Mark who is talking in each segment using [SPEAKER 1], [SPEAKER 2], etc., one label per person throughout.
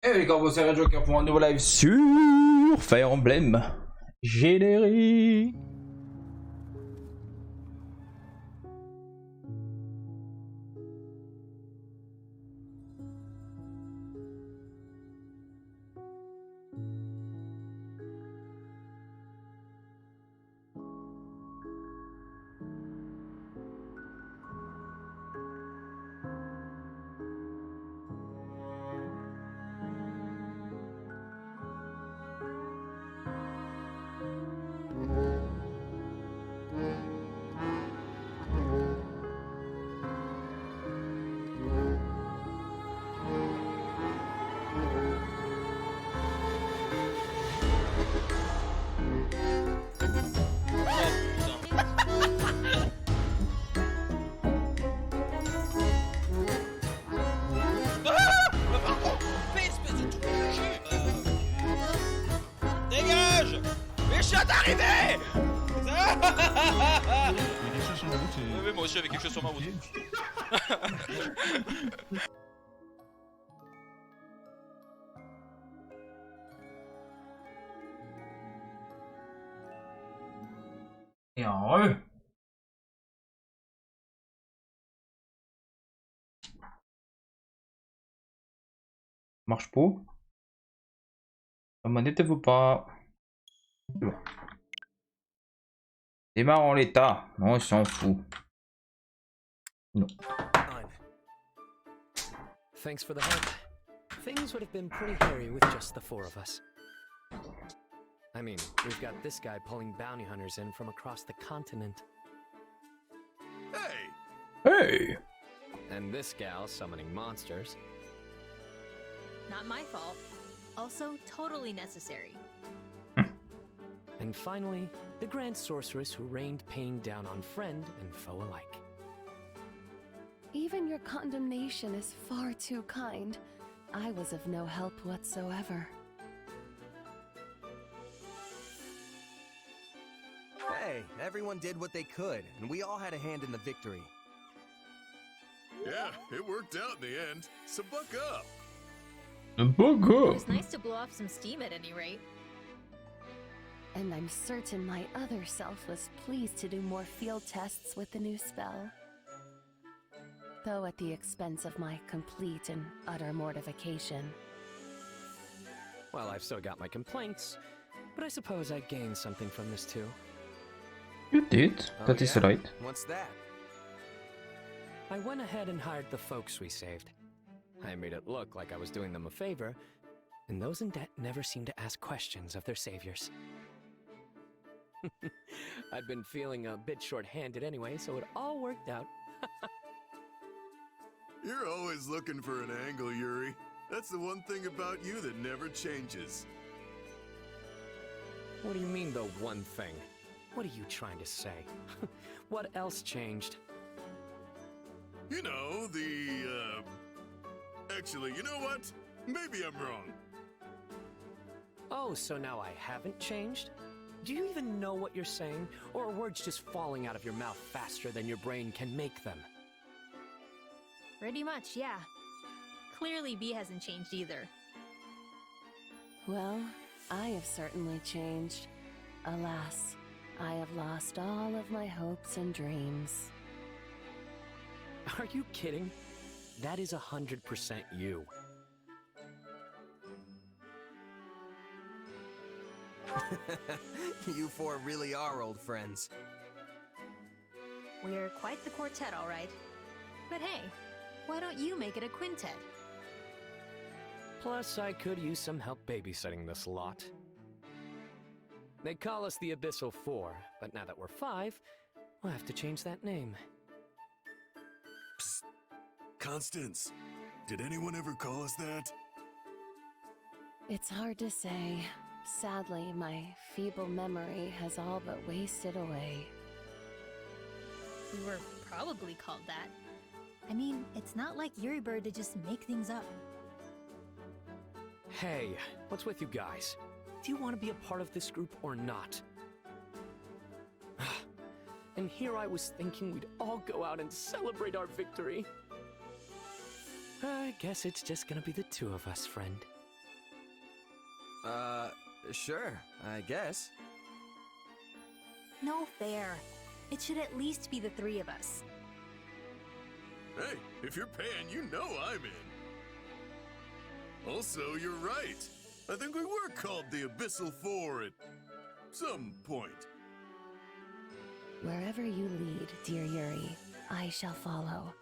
[SPEAKER 1] Et les gars, c'est Joker pour un nouveau live sur Fire Emblem. Générique.
[SPEAKER 2] Oui, moi aussi j'avais quelque chose sur ma route.
[SPEAKER 1] Et heureux. Marche pas. La manette elle veut pas. C'est bon. Démarre en l'état. Non, il s'en fout. Non.
[SPEAKER 3] Thanks for the help. Things would have been pretty hairy with just the four of us. I mean, we've got this guy pulling bounty hunters in from across the continent.
[SPEAKER 4] Hey!
[SPEAKER 1] Hey!
[SPEAKER 3] And this gal summoning monsters.
[SPEAKER 5] Not my fault. Also, totally necessary.
[SPEAKER 3] And finally, the Grand Sorceress who rained pain down on friend and foe alike.
[SPEAKER 6] Even your condemnation is far too kind. I was of no help whatsoever.
[SPEAKER 7] Hey, everyone did what they could, and we all had a hand in the victory.
[SPEAKER 4] Yeah, it worked out in the end, so buck up.
[SPEAKER 1] Buck
[SPEAKER 5] It
[SPEAKER 1] up.
[SPEAKER 5] was nice to blow off some steam at any rate.
[SPEAKER 6] And I'm certain my other self was pleased to do more field tests with the new spell. Though at the expense of my complete and utter mortification.
[SPEAKER 3] Well, I've still got my complaints, but I suppose I gained something from this too.
[SPEAKER 1] You did.
[SPEAKER 7] Oh,
[SPEAKER 1] That is
[SPEAKER 7] yeah?
[SPEAKER 1] right.
[SPEAKER 7] What's that?
[SPEAKER 3] I went ahead and hired the folks we saved. I made it look like I was doing them a favor, and those in debt never seem to ask questions of their saviors. I'd been feeling a bit short-handed anyway, so it all worked out.
[SPEAKER 4] You're always looking for an angle, Yuri. That's the one thing about you that never changes.
[SPEAKER 3] What do you mean, the one thing? What are you trying to say? What else changed?
[SPEAKER 4] You know, Actually, you know what? Maybe I'm wrong.
[SPEAKER 3] Oh, so now I haven't changed? Do you even know what you're saying? Or are words just falling out of your mouth faster than your brain can make them?
[SPEAKER 5] Pretty much, yeah. Clearly B hasn't changed either.
[SPEAKER 6] Well, I have certainly changed. Alas, I have lost all of my hopes and dreams.
[SPEAKER 3] Are you kidding? That is 100% you.
[SPEAKER 7] You four really are old friends.
[SPEAKER 5] We're quite the quartet, all right. But hey, why don't you make it a quintet?
[SPEAKER 3] Plus, I could use some help babysitting this lot. They call us the Abyssal Four, but now that we're five, we'll have to change that name.
[SPEAKER 4] Psst. Constance, did anyone ever call us that?
[SPEAKER 6] It's hard to say. Sadly, my feeble memory has all but wasted away.
[SPEAKER 5] We were probably called that. I mean, it's not like Yuri Bird to just make things up.
[SPEAKER 3] Hey, what's with you guys? Do you want to be a part of this group or not? And here I was thinking we'd all go out and celebrate our victory. I guess it's just gonna be the two of us, friend.
[SPEAKER 7] Sure, I guess.
[SPEAKER 5] No fair. It should at least be the three of us.
[SPEAKER 4] Hey, if you're paying, you know I'm in. Also, you're right. I think we were called the Abyssal Four at some point.
[SPEAKER 6] Wherever you lead, dear Yuri, I shall follow,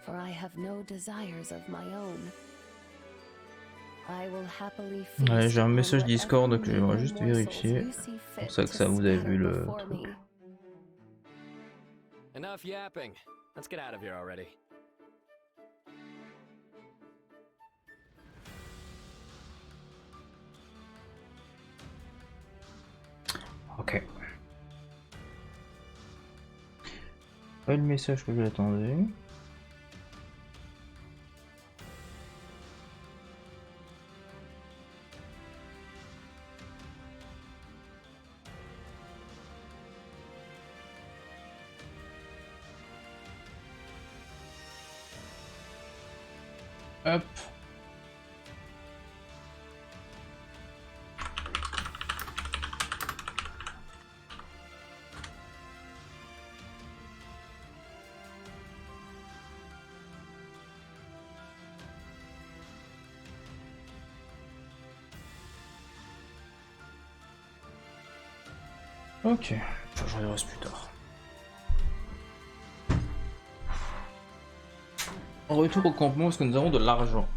[SPEAKER 6] for I have no desires of my own. I will happily feast
[SPEAKER 1] Ouais, j'ai un
[SPEAKER 6] on
[SPEAKER 1] message
[SPEAKER 6] whatever
[SPEAKER 1] Discord que j'aimerais
[SPEAKER 6] meager
[SPEAKER 1] juste
[SPEAKER 6] morsels
[SPEAKER 1] vérifier.
[SPEAKER 6] you see
[SPEAKER 1] C'est pour
[SPEAKER 6] fit
[SPEAKER 1] ça que
[SPEAKER 6] to
[SPEAKER 1] ça vous avez
[SPEAKER 6] scatter
[SPEAKER 1] vu le
[SPEAKER 6] before
[SPEAKER 1] truc.
[SPEAKER 6] me.
[SPEAKER 3] Enough yapping. Let's get out of here already.
[SPEAKER 1] Ok. Pas le message que j'attendais. Hop. Ok, je regarderai plus tard. Retour au campement parce que nous avons de l'argent.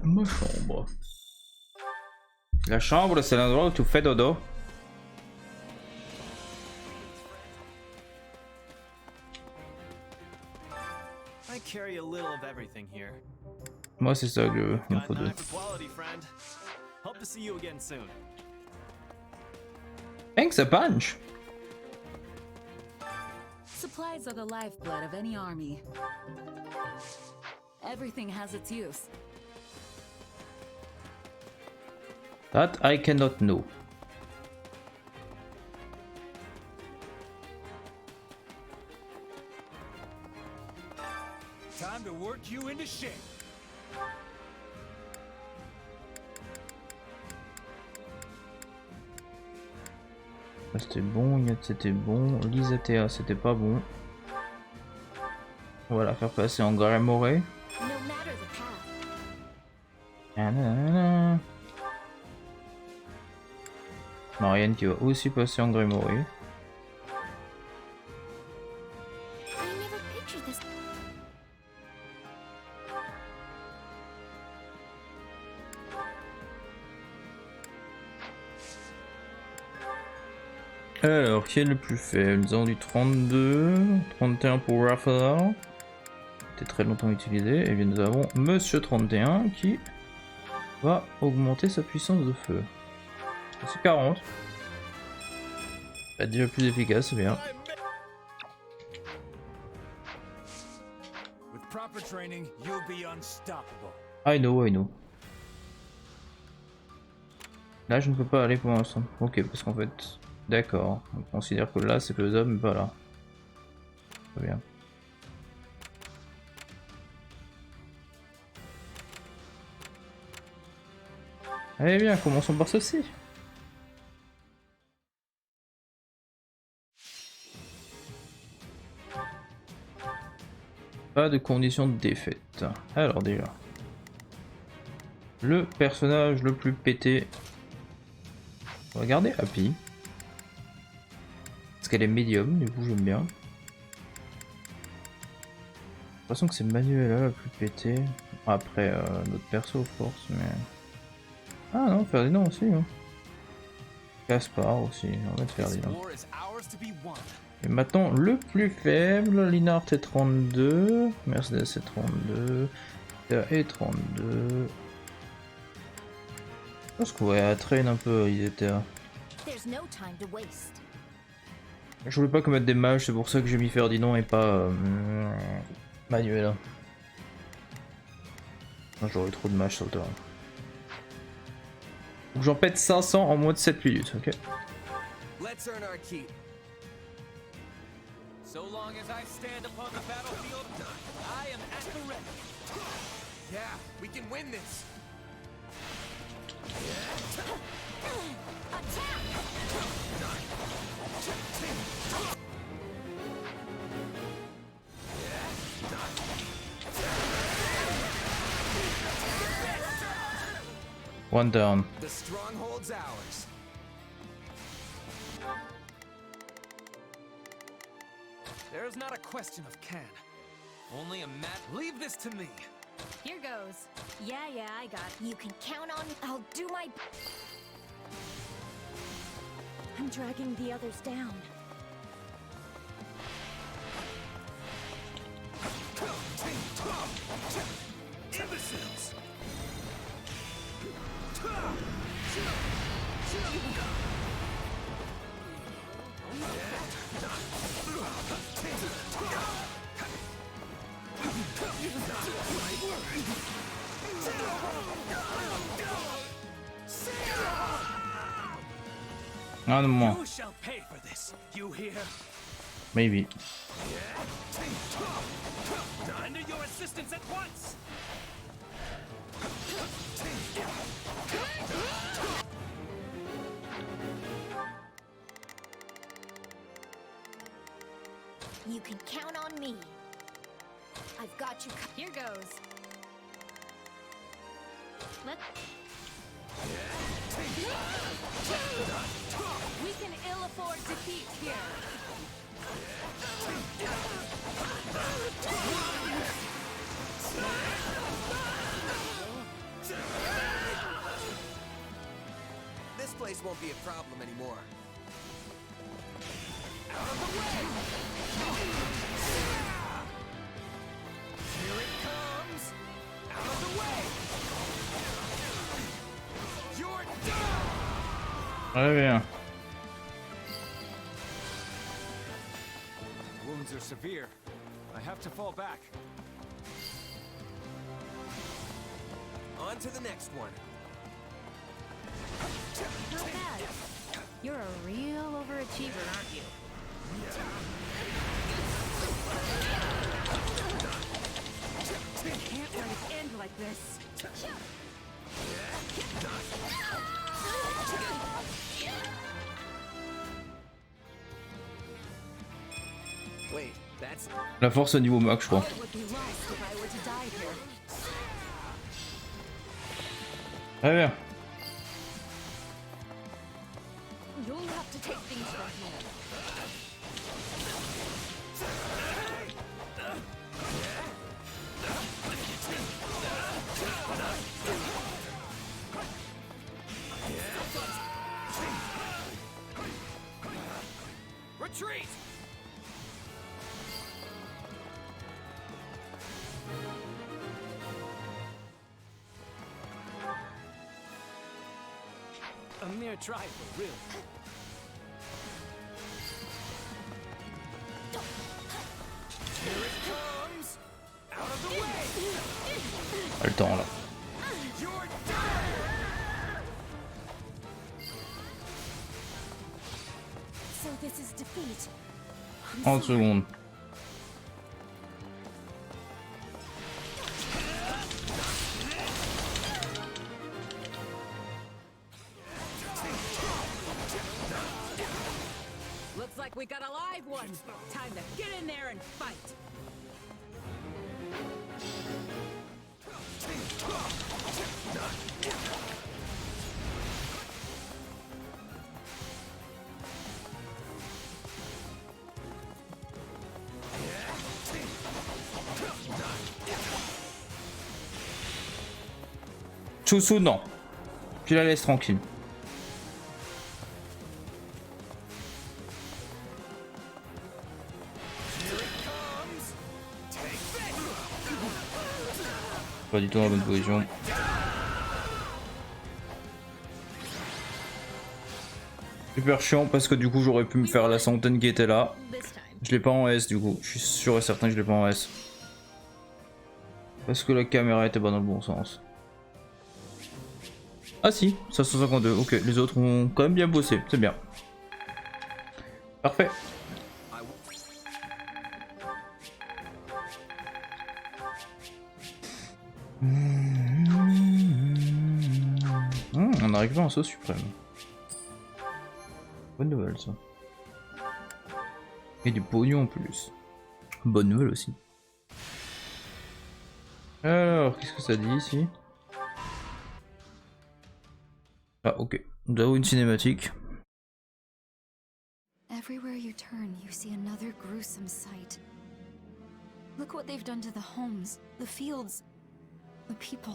[SPEAKER 1] Ma chambre. La chambre, c'est l'endroit où tu fais dodo.
[SPEAKER 8] I carry a little of everything here.
[SPEAKER 1] Moi, c'est ça que je veux. Il en
[SPEAKER 8] Got
[SPEAKER 1] faut
[SPEAKER 8] an
[SPEAKER 1] deux.
[SPEAKER 8] eye for quality, friend. Hope to see you again soon.
[SPEAKER 1] Thanks a bunch.
[SPEAKER 9] Supplies are the lifeblood of any army. Everything has its use.
[SPEAKER 1] That I cannot know.
[SPEAKER 8] Time to work you into shape.
[SPEAKER 1] C'était bon, Ignat c'était bon, Lisatea c'était pas bon. On va la faire passer en Gramoré.
[SPEAKER 5] No matter the path.
[SPEAKER 1] Nanana. Marianne qui va aussi passer en Gramoré.
[SPEAKER 5] I never pictured this.
[SPEAKER 1] Alors, qui est le plus faible? Nous avons du 32, 31 pour Raphaël. C'était très longtemps utilisé. Et bien nous avons Monsieur 31 qui va augmenter sa puissance de feu. C'est 40. Bah, déjà plus efficace, c'est bien.
[SPEAKER 8] With proper training, you'll be unstoppable.
[SPEAKER 1] I know, I know. Là, je ne peux pas aller pour l'instant. Ok, parce qu'en fait... D'accord. On considère que là, c'est faisable, mais pas là. Très bien. Eh bien, commençons par ceci. Pas de condition de défaite. Alors déjà. Le personnage le plus pété. On va garder Happy. Parce qu'elle est médium, du coup j'aime bien. J'ai l'impression que c'est Manuela la plus pétée. Après notre perso of course, mais... Ah non, Ferdinand aussi. Hein. Gaspard aussi, on va mettre Ferdinand. Et maintenant le plus faible, Linhart est 32, Mercedes est 32, Théa est 32. Je pense qu'on va traîner un peu Théa.
[SPEAKER 5] There's no time to waste.
[SPEAKER 1] Je voulais pas commettre des mages, c'est pour ça que j'ai mis Ferdinand et pas Manuela. J'aurais eu trop de mages sur le terrain. Donc j'en pète 500 en moins de 7 minutes, ok.
[SPEAKER 7] Let's earn our keep.
[SPEAKER 8] So long as I stand upon the battlefield, I am at the ready.
[SPEAKER 7] Yeah, we can win this.
[SPEAKER 1] One down.
[SPEAKER 7] The stronghold's ours.
[SPEAKER 8] There's not a question of can. Only a mat. Leave this to me.
[SPEAKER 5] Here goes. Yeah, I got it. You can count on me. I'll do my... I'm dragging the others down.
[SPEAKER 8] Imbeciles!
[SPEAKER 1] Un more.
[SPEAKER 8] You shall pay for this. You hear?
[SPEAKER 1] Maybe.
[SPEAKER 8] Under your assistance at once.
[SPEAKER 5] You can count on me. I've got you. Here goes. Let.
[SPEAKER 9] We can ill afford defeat here.
[SPEAKER 7] This place won't be a problem anymore.
[SPEAKER 8] Out of the way! Here it comes! Out of the way! You're done!
[SPEAKER 1] Très bien.
[SPEAKER 8] Wounds are severe. I have to fall back.
[SPEAKER 7] On to the next one.
[SPEAKER 5] Not bad. You're a real overachiever, aren't you?
[SPEAKER 9] Can't let it end like this.
[SPEAKER 7] Wait, that's...
[SPEAKER 1] La force au niveau max, je crois.
[SPEAKER 9] It would be lost if I were to die here.
[SPEAKER 1] Très bien.
[SPEAKER 9] You'll have to take things from here.
[SPEAKER 8] Retreat! A mere trifle, really. Here it comes! Out of the way!
[SPEAKER 1] Pas le temps là.
[SPEAKER 8] You're done!
[SPEAKER 1] 30 secondes.
[SPEAKER 9] Looks like we got a live one. Time to get in there and fight.
[SPEAKER 1] Choussou, non. Tu la laisses tranquille. Pas du tout dans la bonne position. Super chiant parce que du coup j'aurais pu me faire la centaine qui était là. Je l'ai pas en S du coup. Je suis sûr et certain que je l'ai pas en S. Parce que la caméra était pas dans le bon sens. Ah si, 552, ok, les autres ont quand même bien bossé, c'est bien. Parfait. a récupéré un saut suprême. Bonne nouvelle ça. Et du pognon en plus. Bonne nouvelle aussi. Alors, qu'est-ce que ça dit ici? Ah ok, nous avons une cinématique.
[SPEAKER 10] Everywhere you turn, you see another gruesome sight. Look what they've done to the homes, the fields, the people.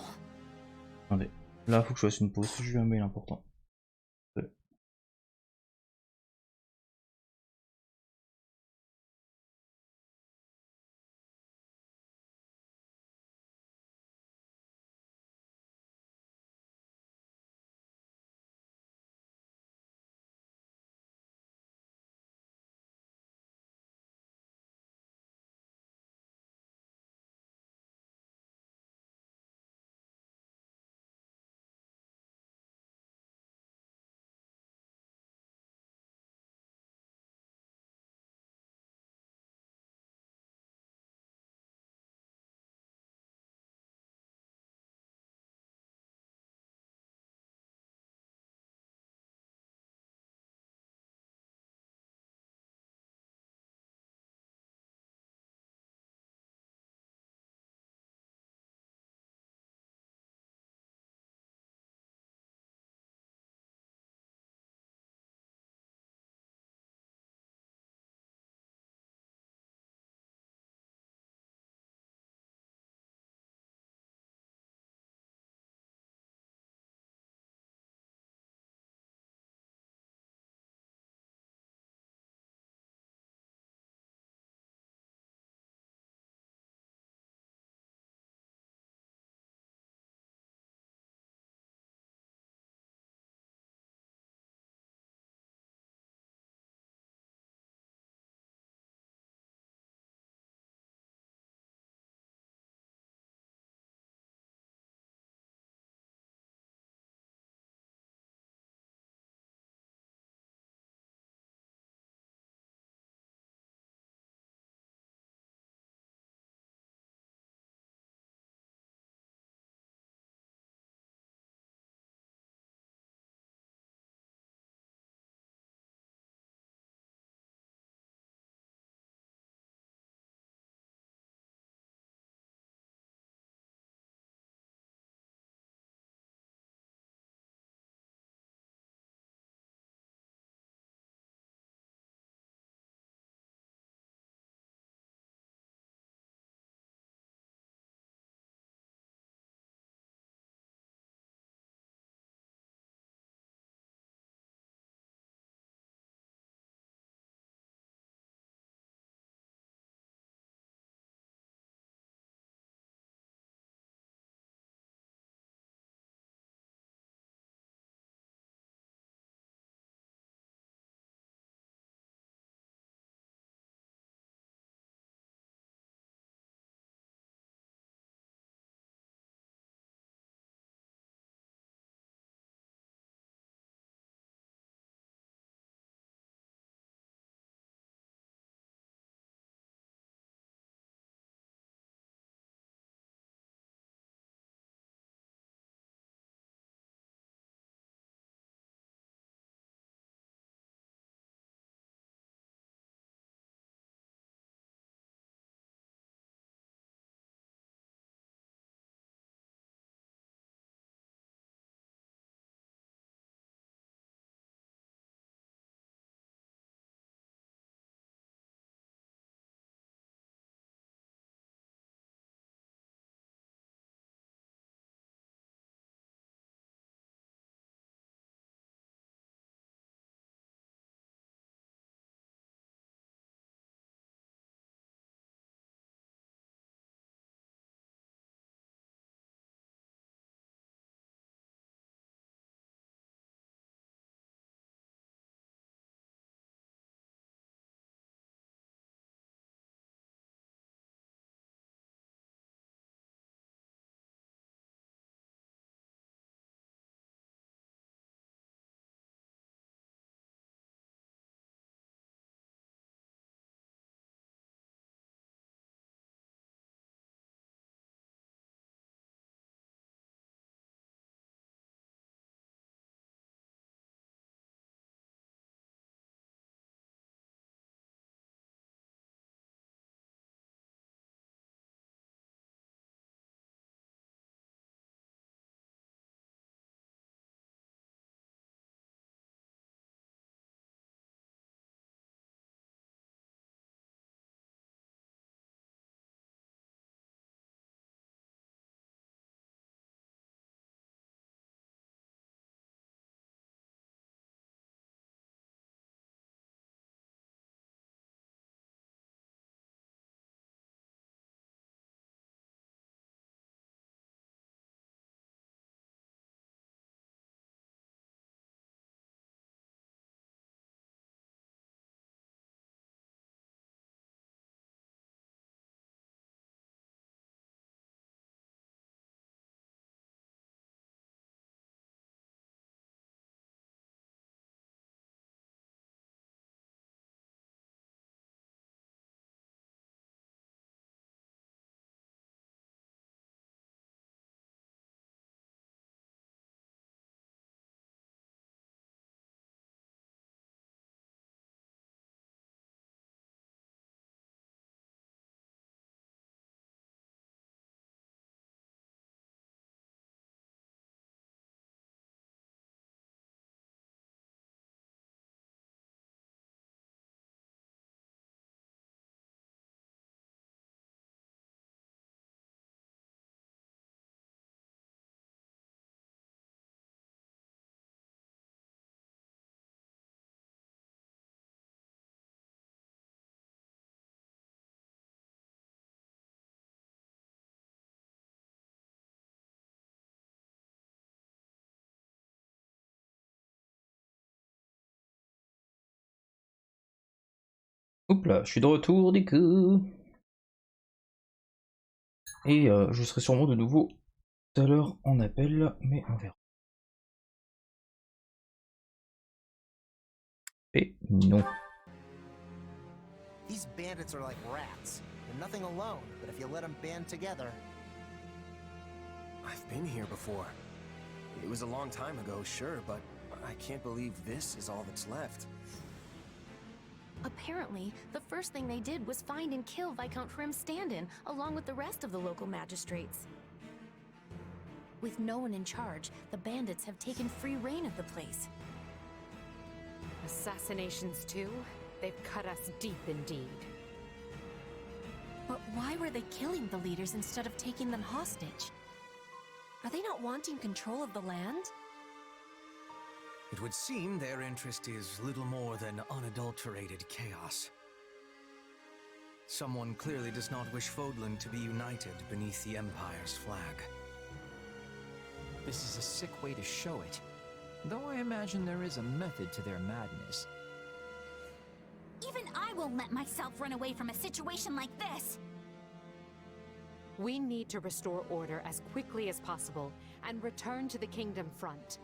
[SPEAKER 1] Attendez, là faut que je fasse une pause, j'ai eu un mail important. Hop là, je suis de retour du coup. Et je serai sûrement de nouveau tout à l'heure en appel, mais on verra. Et non.
[SPEAKER 11] These bandits are like rats. They're nothing alone, but if you let them band together...
[SPEAKER 7] I've been here before. It was a long time ago, sure, but I can't believe this is all that's left.
[SPEAKER 6] Apparently, the first thing they did was find and kill Viscount Trim Standin, along with the rest of the local magistrates. With no one in charge, the bandits have taken free reign of the place.
[SPEAKER 9] Assassinations too? They've cut us deep indeed.
[SPEAKER 6] But why were they killing the leaders instead of taking them hostage? Are they not wanting control of the land?
[SPEAKER 8] It would seem their interest is little more than unadulterated chaos. Someone clearly does not wish Fodlan to be united beneath the Empire's flag.
[SPEAKER 12] This is a sick way to show it, though I imagine there is a method to their madness.
[SPEAKER 10] Even I won't let myself run away from a situation like this!
[SPEAKER 9] We need to restore order as quickly as possible and return to the Kingdom front.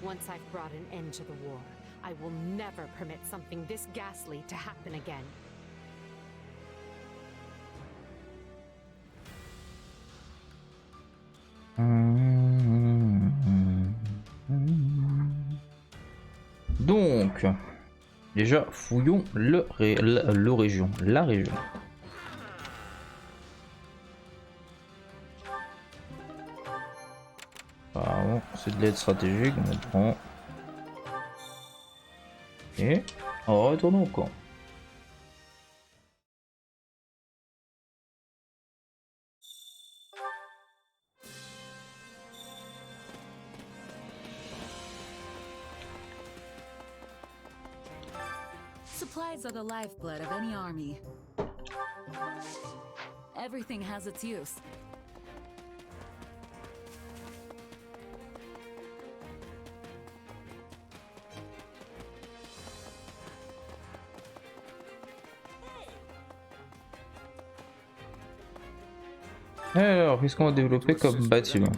[SPEAKER 9] Once I've brought an end to the war, I will never permit something this ghastly to happen again.
[SPEAKER 1] Donc, déjà, fouillons la région. Apparemment, c'est de l'aide stratégique, on prend. Et retournons au camp.
[SPEAKER 13] Supplies are the lifeblood of any army. Everything has its use.
[SPEAKER 1] Alors, qu'est-ce qu'on va développer comme bâtiment?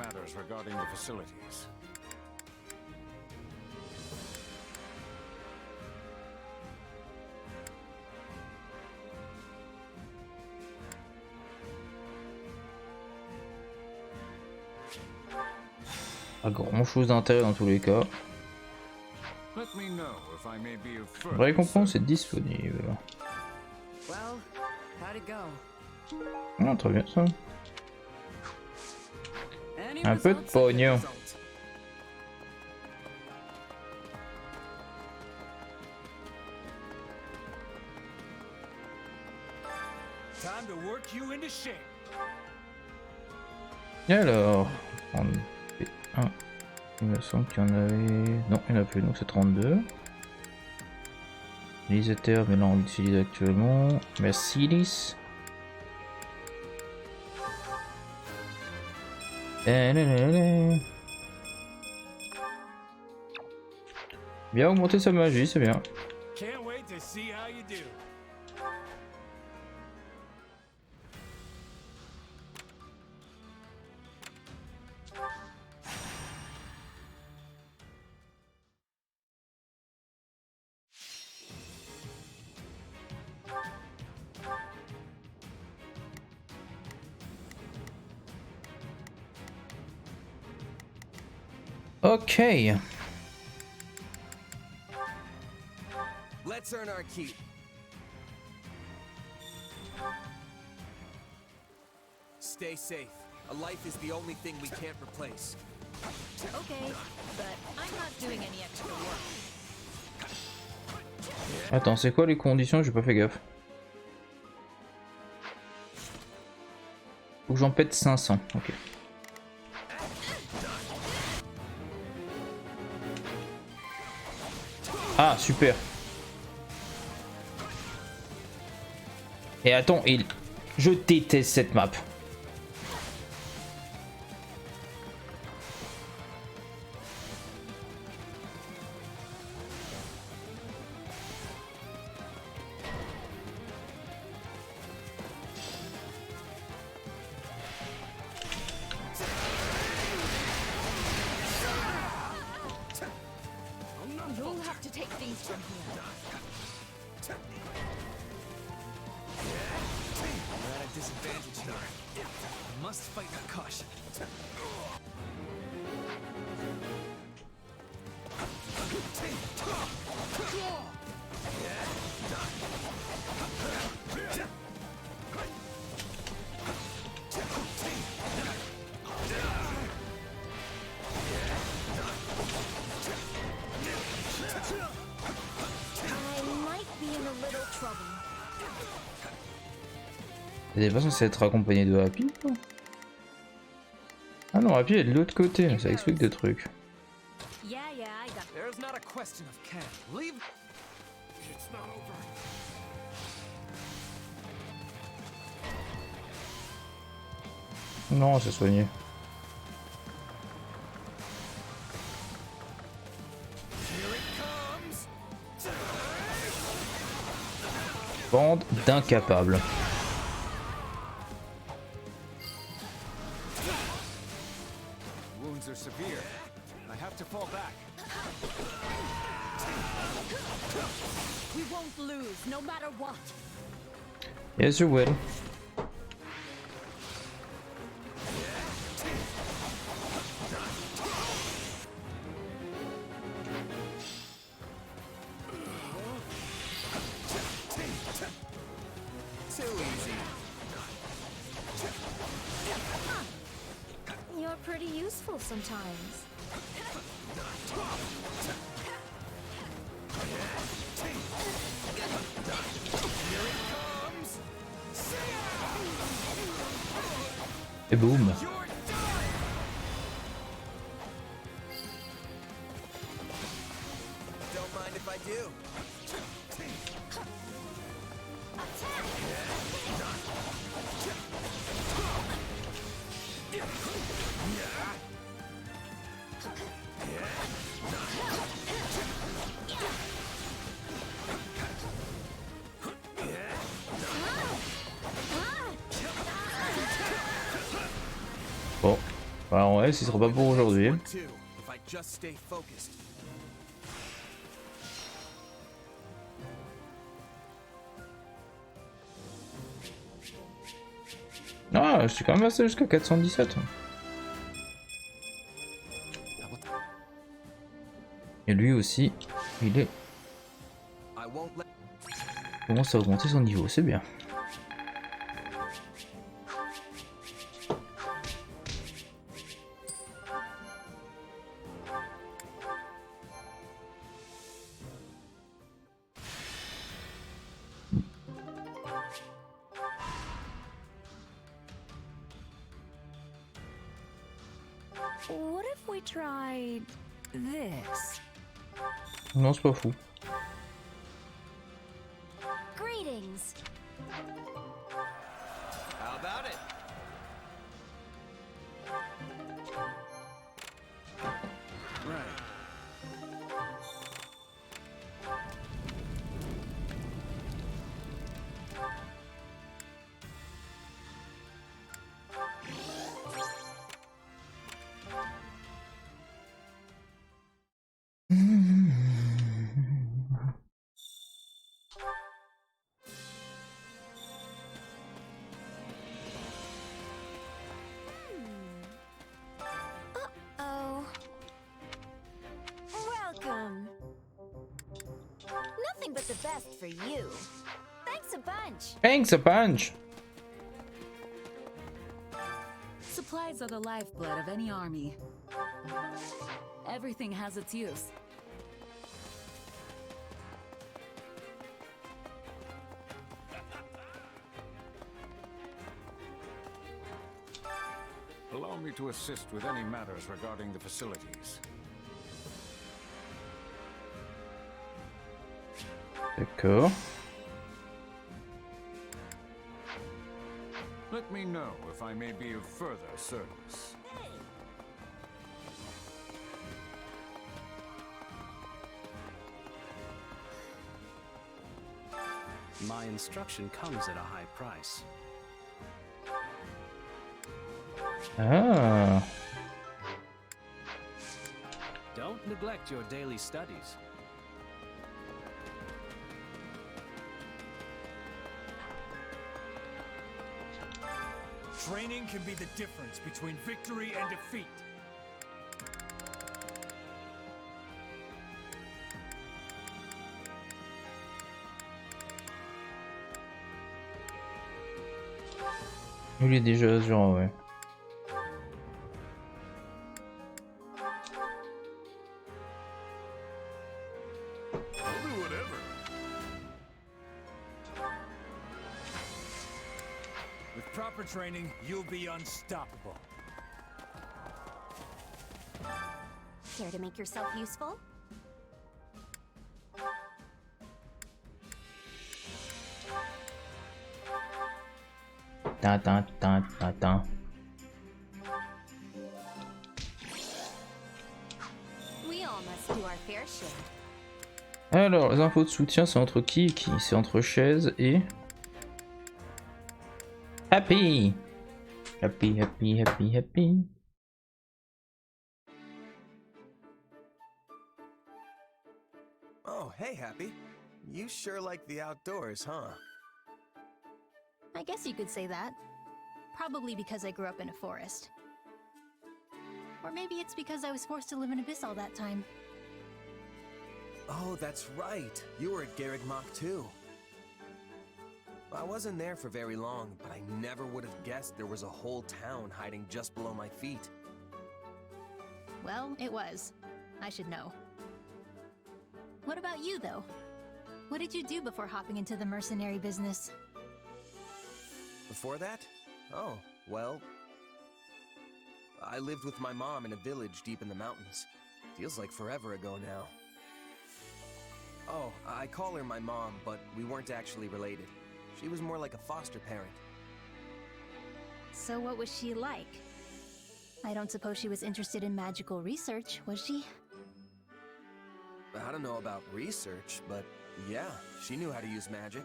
[SPEAKER 1] Pas grand chose d'intérêt dans tous les cas. Récompense est disponible. Ah, très bien ça. Un peu de pognon. Et alors, on fait un. Il me semble qu'il y en avait. Non, il n'y en a plus, donc c'est 32. Les éthers, mais là on l'utilise actuellement. Mercedes. Bien augmenter sa magie, c'est bien. Ok.
[SPEAKER 7] Let's earn our keep. Stay safe. A life is the only thing we can't replace.
[SPEAKER 5] Okay, but I'm not doing any extra work.
[SPEAKER 1] Attends, c'est quoi les conditions? J'ai pas fait gaffe. Faut que j'en pète 500. Ok. Ah, super. Et attends, je déteste cette map.
[SPEAKER 8] We're at a disadvantage here. I must fight with caution.
[SPEAKER 1] Elle est pas censée être accompagnée de Happy quoi. Ah non, Happy est de l'autre côté, ça explique des trucs.
[SPEAKER 8] There's not a question of can. Leave. It's not over.
[SPEAKER 1] Non, c'est soigné. Bande d'incapables.
[SPEAKER 8] Wounds are severe. I have to fall back.
[SPEAKER 13] We won't lose, no matter what.
[SPEAKER 1] Yes, you will.
[SPEAKER 5] You're pretty useful sometimes.
[SPEAKER 1] Et boum.
[SPEAKER 4] Don't mind if I do.
[SPEAKER 1] Bon, bah en vrai, ce sera pas pour aujourd'hui. Ah, je suis quand même passé jusqu'à 417. Et lui aussi, il est... commence à augmenter son niveau, c'est bien.
[SPEAKER 10] What if we tried this?
[SPEAKER 1] Non, c'est pas fou.
[SPEAKER 5] Greetings.
[SPEAKER 7] How about it?
[SPEAKER 8] Right.
[SPEAKER 5] Uh-oh. Welcome. Nothing but the best for you. Thanks a bunch.
[SPEAKER 1] Thanks a bunch.
[SPEAKER 13] Supplies are the lifeblood of any army. Everything has its use.
[SPEAKER 14] Allow me to assist with any matters regarding the facilities.
[SPEAKER 1] D'accord.
[SPEAKER 14] Let me know if I may be of further service.
[SPEAKER 3] My instruction comes at a high price.
[SPEAKER 1] Ah.
[SPEAKER 3] Don't neglect your daily studies.
[SPEAKER 15] Training can be the difference between victory and defeat.
[SPEAKER 1] Il est déjà genre ouais.
[SPEAKER 15] With proper training, you'll be unstoppable.
[SPEAKER 16] Care to make yourself useful?
[SPEAKER 1] Attends.
[SPEAKER 16] We all must do our fair share.
[SPEAKER 1] Alors, les infos de soutien, c'est entre qui et qui? C'est entre Chaise et... Happy.
[SPEAKER 7] Oh, hey, Happy. You sure like the outdoors, huh?
[SPEAKER 5] I guess you could say that. Probably because I grew up in a forest. Or maybe it's because I was forced to live in Abyss all that time.
[SPEAKER 7] Oh, that's right. You were at Garreg Mach too. I wasn't there for very long, but I never would have guessed there was a whole town hiding just below my feet.
[SPEAKER 5] Well, it was. I should know. What about you, though? What did you do before hopping into the mercenary business?
[SPEAKER 7] Before that? Oh, well... I lived with my mom in a village deep in the mountains. Feels like forever ago now. Oh, I call her my mom, but we weren't actually related. She was more like a foster parent.
[SPEAKER 5] So what was she like? I don't suppose she was interested in magical research, was she?
[SPEAKER 7] I don't know about research, but yeah, she knew how to use magic.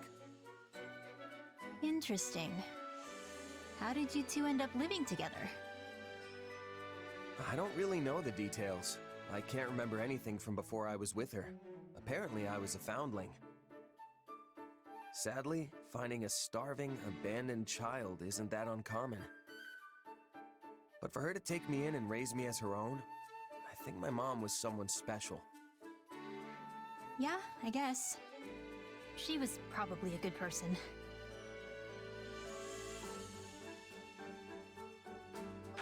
[SPEAKER 5] Interesting. How did you two end up living together?
[SPEAKER 7] I don't really know the details. I can't remember anything from before I was with her. Apparently, I was a foundling. Sadly, finding a starving, abandoned child isn't that uncommon. But for her to take me in and raise me as her own, I think my mom was someone special.
[SPEAKER 5] Yeah, I guess. She was probably a good person.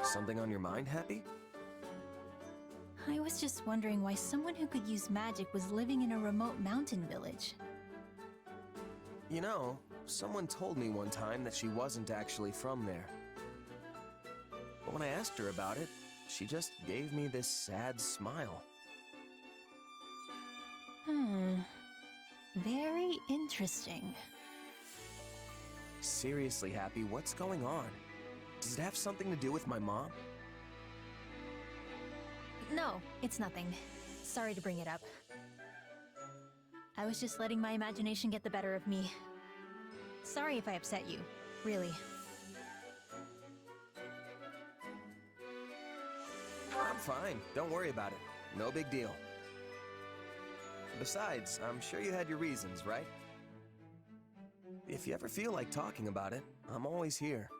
[SPEAKER 7] Something on your mind, Happy?
[SPEAKER 5] I was just wondering why someone who could use magic was living in a remote mountain village.
[SPEAKER 7] You know, someone told me one time that she wasn't actually from there. But when I asked her about it, she just gave me this sad smile.
[SPEAKER 5] Very interesting.
[SPEAKER 7] Seriously, Happy, what's going on? Does it have something to do with my mom?
[SPEAKER 5] No, it's nothing. Sorry to bring it up. I was just letting my imagination get the better of me. Sorry if I upset you, really.
[SPEAKER 7] I'm fine. Don't worry about it. No big deal. Besides, I'm sure you had your reasons, right? If you ever feel like talking about it, I'm always here.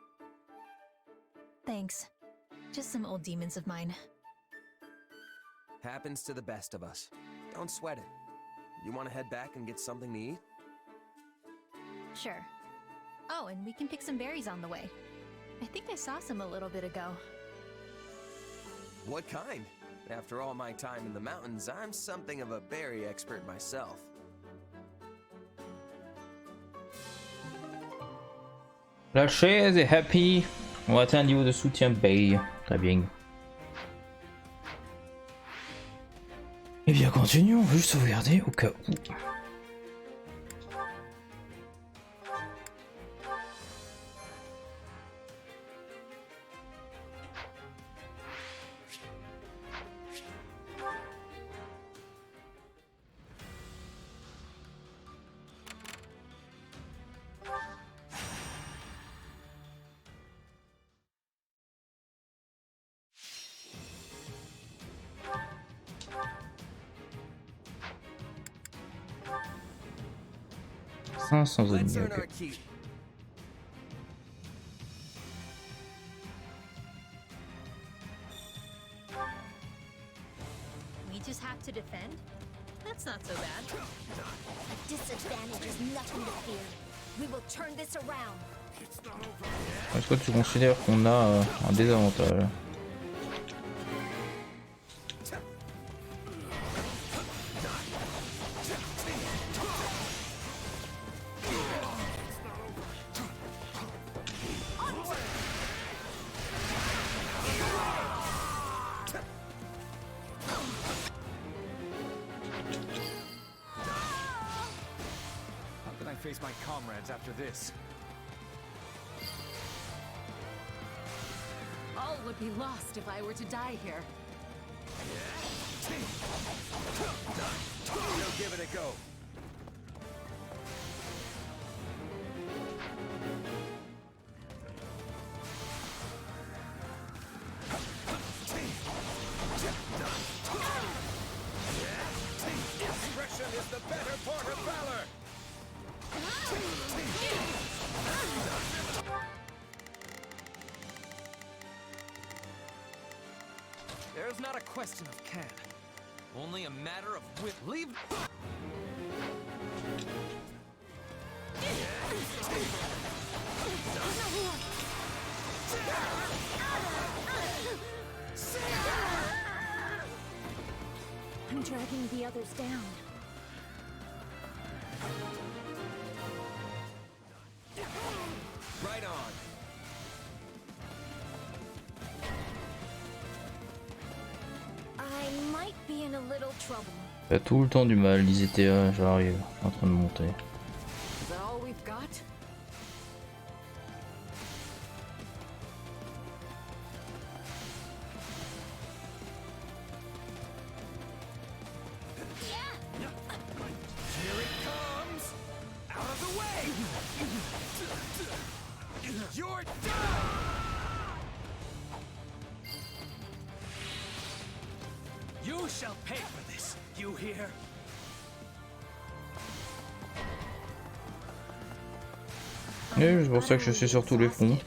[SPEAKER 5] Thanks. Just some old demons of mine.
[SPEAKER 7] Happens to the best of us. Don't sweat it. You want to head back and get something to eat?
[SPEAKER 5] Sure. Oh, and we can pick some berries on the way. I think I saw some a little bit ago.
[SPEAKER 7] What kind? After all my time in the mountains, I'm something of a berry expert myself.
[SPEAKER 1] La chaise est happy. On atteint un niveau de soutien Bay. Très bien. Et bien continuons, on va juste sauvegarder au cas où. Sans ennemis, ok.
[SPEAKER 5] We just have to defend? That's not so bad.
[SPEAKER 16] A disadvantage is nothing to fear. We will turn this around.
[SPEAKER 1] Est-ce que tu considères qu'on a un désavantage?
[SPEAKER 15] Face my comrades after this.
[SPEAKER 13] All would be lost if I were to die here.
[SPEAKER 15] We'll give it a go. Discretion is the better part of valor.
[SPEAKER 12] There's not a question of can, only a matter of whip. Leave.
[SPEAKER 16] I'm dragging the others down.
[SPEAKER 7] Right on.
[SPEAKER 16] I might be in a little trouble.
[SPEAKER 1] T'as tout le temps du mal, ils étaient là, j'arrive, en train de monter.
[SPEAKER 13] Is that all we've got?
[SPEAKER 15] Here it comes! Out of the way! You're done! You shall pay for this, you hear?
[SPEAKER 1] Et c'est pour ça que je suis sur tous les fronts.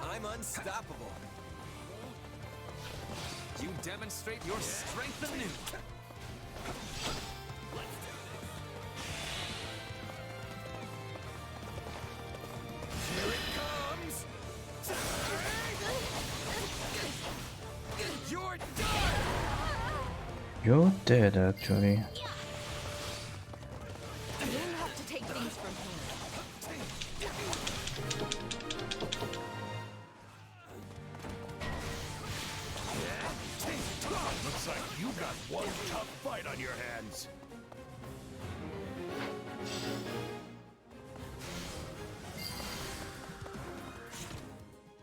[SPEAKER 7] I'm unstoppable.
[SPEAKER 12] You demonstrate your strength anew.
[SPEAKER 15] Here it comes! You're done!
[SPEAKER 1] You're dead, actually.
[SPEAKER 13] You'll have to take things from here.
[SPEAKER 15] Looks like you got one tough fight on your hands.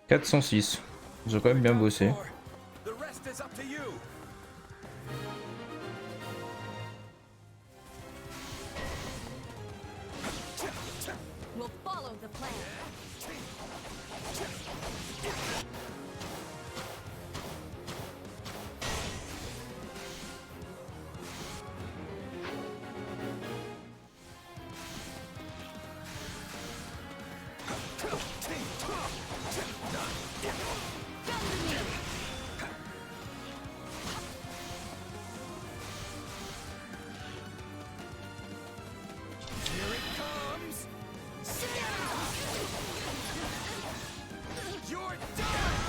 [SPEAKER 1] « 406. Ils ont quand même bien bossé.
[SPEAKER 15] The rest is up to you.
[SPEAKER 13] We'll follow the plan.
[SPEAKER 15] Here it comes! You're done!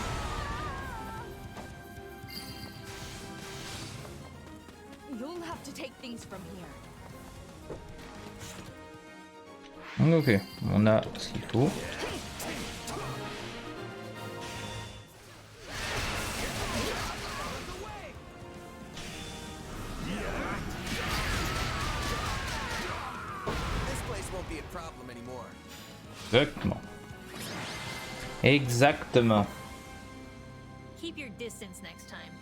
[SPEAKER 13] You'll have to take things from here.
[SPEAKER 1] Ok, on a ce qu'il faut.
[SPEAKER 7] This place won't be a problem anymore.
[SPEAKER 1] Exactement. Exactement.
[SPEAKER 5] Keep your distance next time.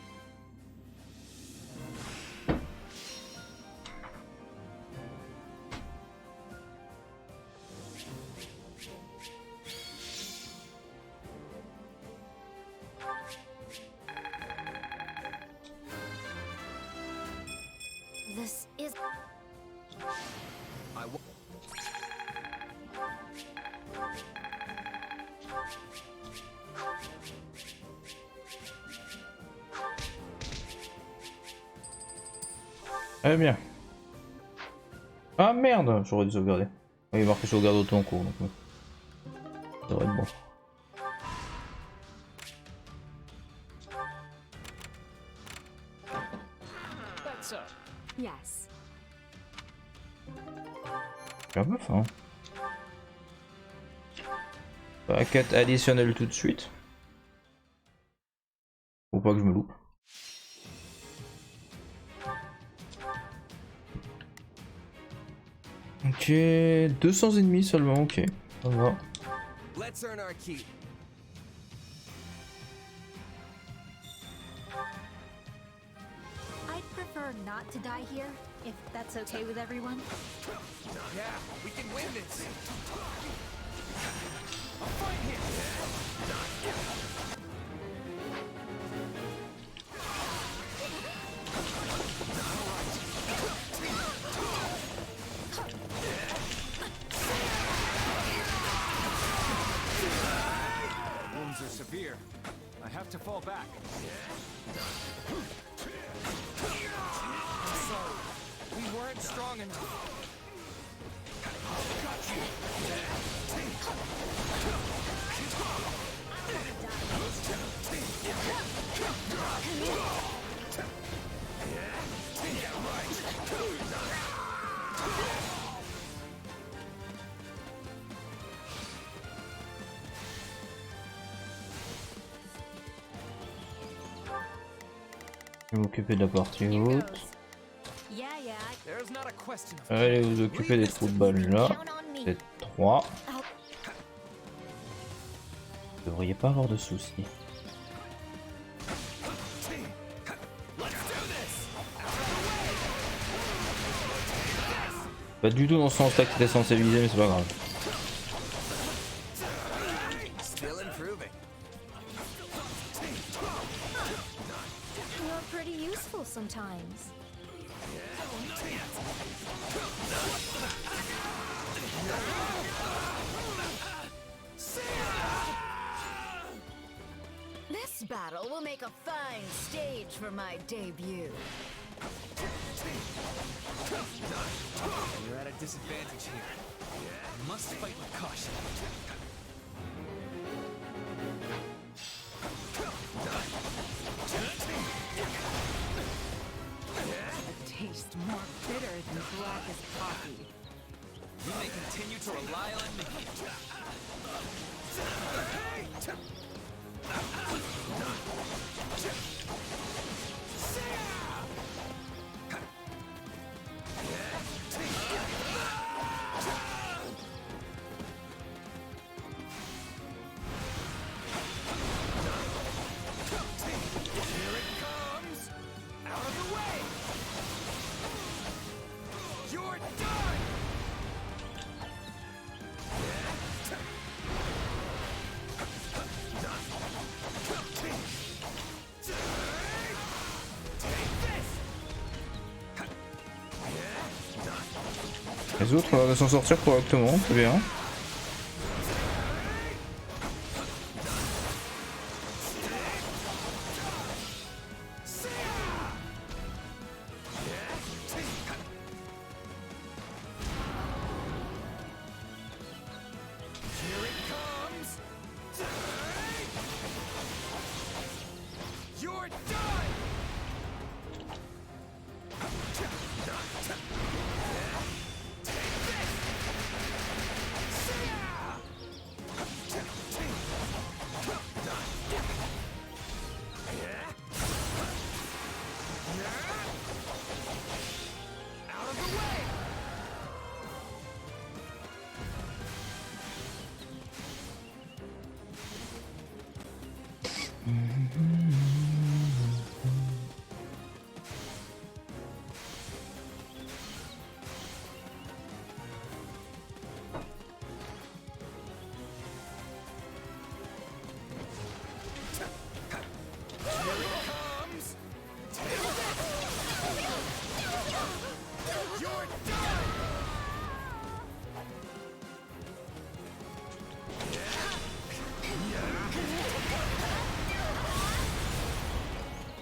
[SPEAKER 16] This is...
[SPEAKER 7] I w
[SPEAKER 1] Eh bien. Ah merde, j'aurais dû sauvegarder. Il est marqué sauvegarde auto en cours donc. Ça devrait être bon.
[SPEAKER 9] That's up. Yes.
[SPEAKER 1] J'ai un peu faim. Pas quête additionnelle tout de suite. Faut pas que je me loupe. Ok, 200 ennemis seulement, ok. Ça va.
[SPEAKER 7] Let's earn our keep.
[SPEAKER 5] I'd prefer not to die here, if that's okay with everyone.
[SPEAKER 7] Yeah, we can win this. I'll fight him.
[SPEAKER 14] Wounds are severe. I have to fall back.
[SPEAKER 7] I'm sorry. We weren't strong enough.
[SPEAKER 1] Je vais m'occuper de la partie haute.
[SPEAKER 7] There's not a question of
[SPEAKER 1] Allez vous occuper des trous de balles là. C'est 3. Vous devriez pas avoir de soucis. Pas du tout dans ce sens là que t'étais censé viser mais c'est pas grave.
[SPEAKER 7] still improving.
[SPEAKER 16] You're pretty useful sometimes.
[SPEAKER 13] This battle will make a fine stage for my debut.
[SPEAKER 7] You're at a disadvantage here. You must fight with caution.
[SPEAKER 13] A taste more bitter than blackest coffee.
[SPEAKER 7] You may continue to rely on me. Here it comes! Out of the way! You're done!
[SPEAKER 1] Les autres ont l'air de s'en sortir correctement, c'est bien.
[SPEAKER 7] Here it comes! You're done! Out of the way! Here it comes! Take this! You're done!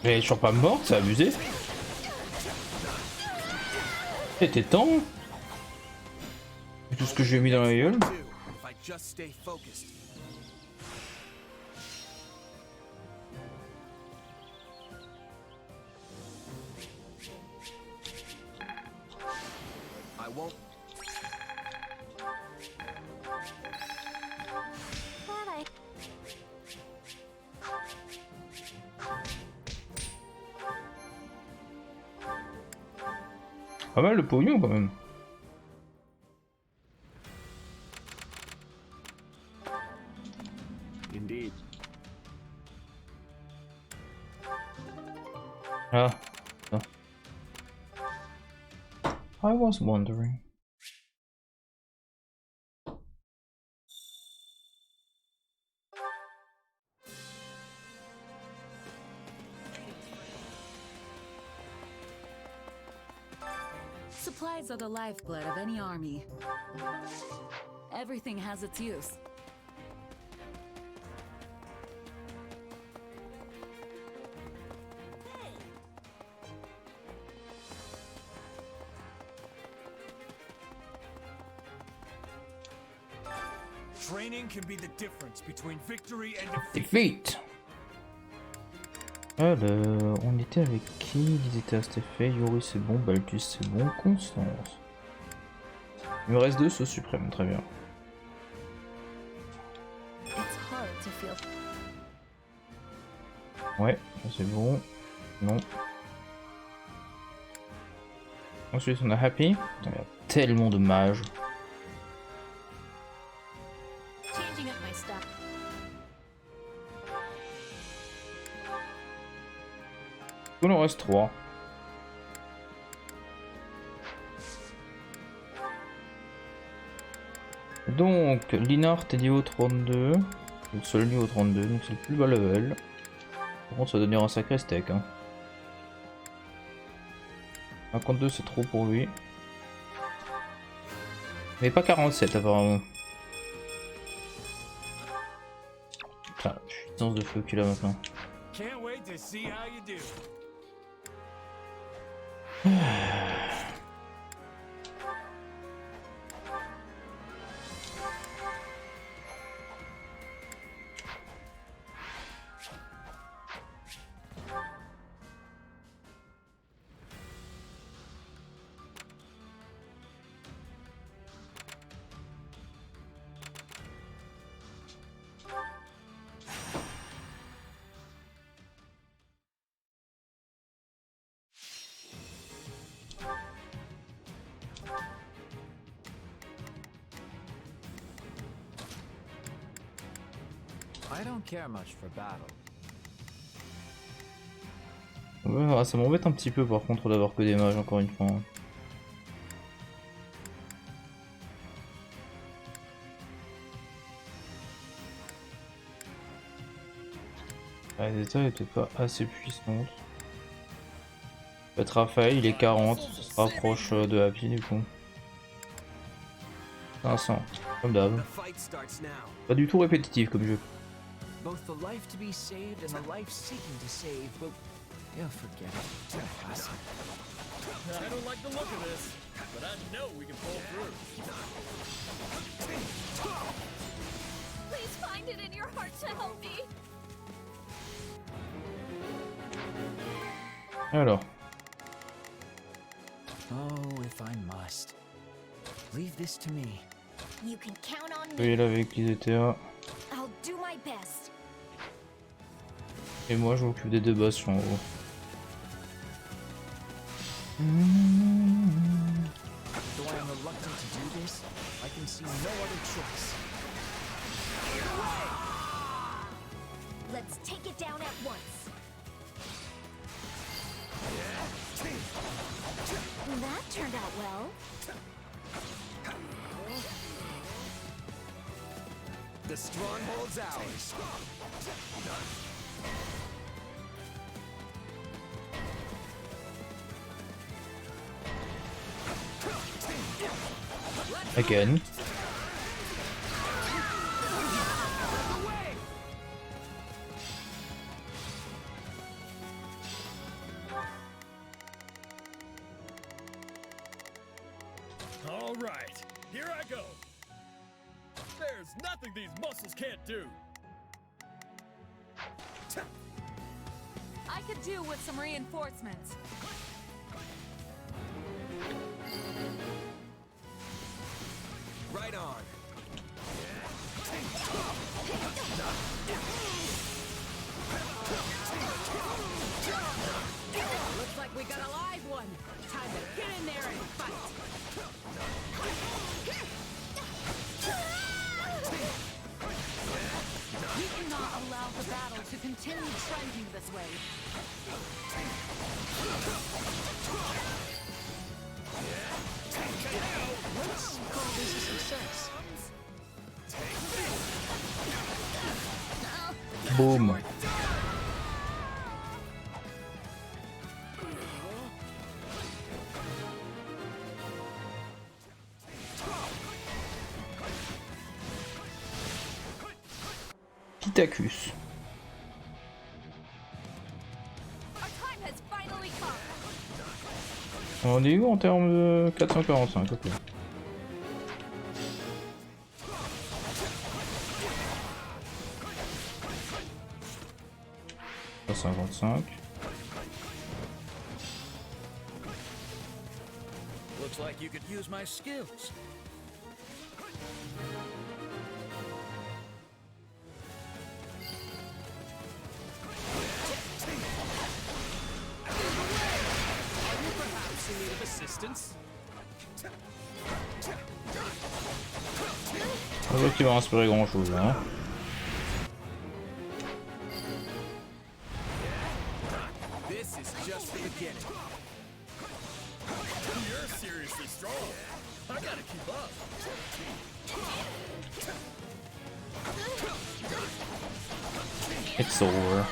[SPEAKER 1] Mais elle est toujours pas morte, c'est abusé. C'était temps. Tout ce que j'ai mis dans la gueule. Pas mal le pognon quand même.
[SPEAKER 15] Indeed.
[SPEAKER 1] Ah. Ah. I was wondering.
[SPEAKER 17] Supplies are the lifeblood of any army. Everything has its use.
[SPEAKER 15] Training can be the difference between victory and
[SPEAKER 1] defeat. Alors, on était avec qui? Ils étaient à cet effet. Yuri c'est bon, Baltus c'est bon, Constance. Il me reste 2 sauts suprêmes, très bien. Ouais, c'est bon. Non. Ensuite on a Happy. Putain, il y a tellement de mages. Il en reste 3. Donc, Linard est niveau 32. Le seul niveau 32, donc c'est le plus bas level. Par contre, ça va devenir un sacré steak. Hein. 52, c'est trop pour lui. Mais pas 47 apparemment. Ah, puissance de feu qu'il a maintenant.
[SPEAKER 15] Can't wait to see how you do.
[SPEAKER 12] I don't care much for battle.
[SPEAKER 1] Ouais, ça m'embête un petit peu par contre d'avoir que des mages encore une fois. Les états étaient pas assez puissantes. Peut-être Raphaël il est 40, ça se rapproche de Happy du coup. 500, comme d'hab. Pas du tout répétitif comme jeu.
[SPEAKER 12] Both the life to be saved and the life seeking to save will... Yeah, forget it.
[SPEAKER 15] I don't like the look of this, but I know we can pull through.
[SPEAKER 16] Please find it in your heart to help me.
[SPEAKER 1] Alors.
[SPEAKER 12] Oh, if I must. Leave this to me.
[SPEAKER 16] You can count on
[SPEAKER 1] Oui,
[SPEAKER 16] me.
[SPEAKER 1] là avec les ETA.
[SPEAKER 16] I'll do my best.
[SPEAKER 1] Et moi je m'occupe des 2 boss, je suis en haut.
[SPEAKER 12] Though I am reluctant to do this, I can see no other choice.
[SPEAKER 16] Let's take it down at once. That turned out well.
[SPEAKER 7] The stronghold's ours.
[SPEAKER 1] Again.
[SPEAKER 18] go. There's nothing these muscles can't do.
[SPEAKER 17] I could do with some reinforcements.
[SPEAKER 7] Right on.
[SPEAKER 9] Looks like we got a live one. Time to get in there and fight.
[SPEAKER 17] We cannot allow the battle to continue trending this way.
[SPEAKER 12] Let's call this a success.
[SPEAKER 1] Boom. Pitacus. On est où en termes de 445, ok. 55.
[SPEAKER 12] Looks like you could use my skills.
[SPEAKER 18] Perhaps in need of assistance.
[SPEAKER 1] On voit qu'il va inspirer grand chose là. Hein.
[SPEAKER 7] This is just the beginning.
[SPEAKER 18] You're seriously strong. I gotta keep up.
[SPEAKER 1] It's over.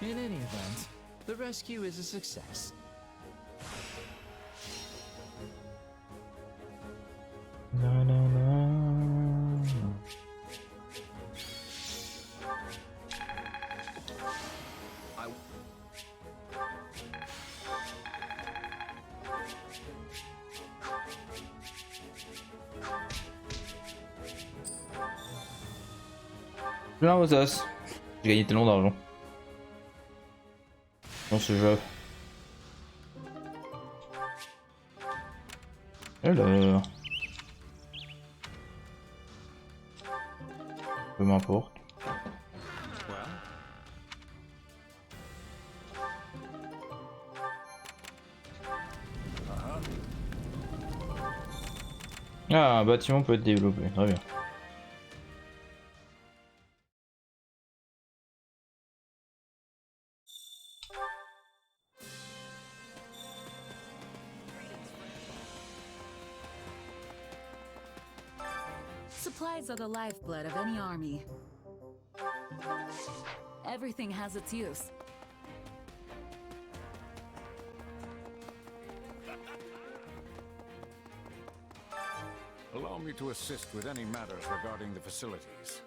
[SPEAKER 12] In any event, the rescue is a success.
[SPEAKER 1] Na, na, na. Plein aux as. J'ai gagné tellement d'argent dans ce jeu. Alors, peu m'importe. Ah, un bâtiment peut être développé, très bien.
[SPEAKER 17] Supplies are the lifeblood of any army. Everything has its use.
[SPEAKER 14] Allow me to assist with any matters regarding the facilities.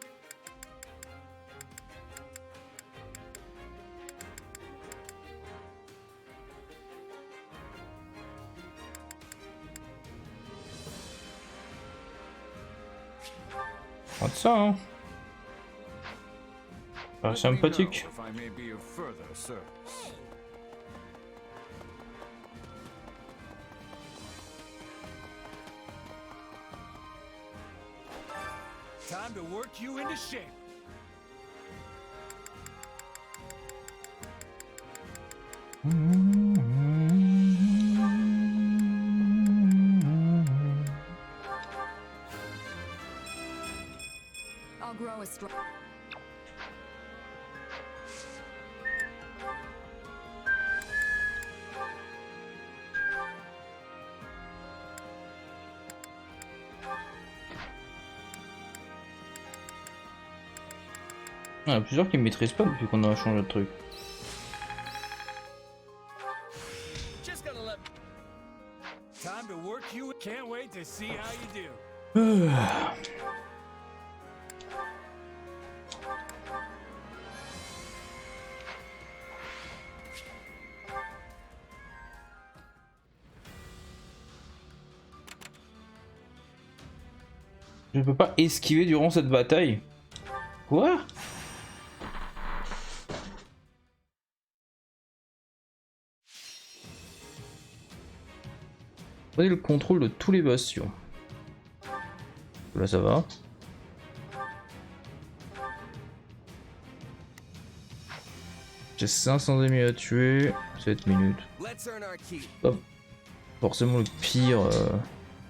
[SPEAKER 1] Pas de ça, hein. Pas sympathique.
[SPEAKER 14] If I may be of further service.
[SPEAKER 18] Time to work you into shape.
[SPEAKER 17] I'll grow a strong.
[SPEAKER 1] Il y en a plusieurs qui ne maîtrisent pas depuis qu'on a changé de truc.
[SPEAKER 18] Just gotta let. Time to work you. Can't wait to see how you do.
[SPEAKER 1] Je peux pas esquiver durant cette bataille. Quoi? Prenez le contrôle de tous les bastions. Là ça va. J'ai 500 ennemis à tuer. 7 minutes. Pas forcément le pire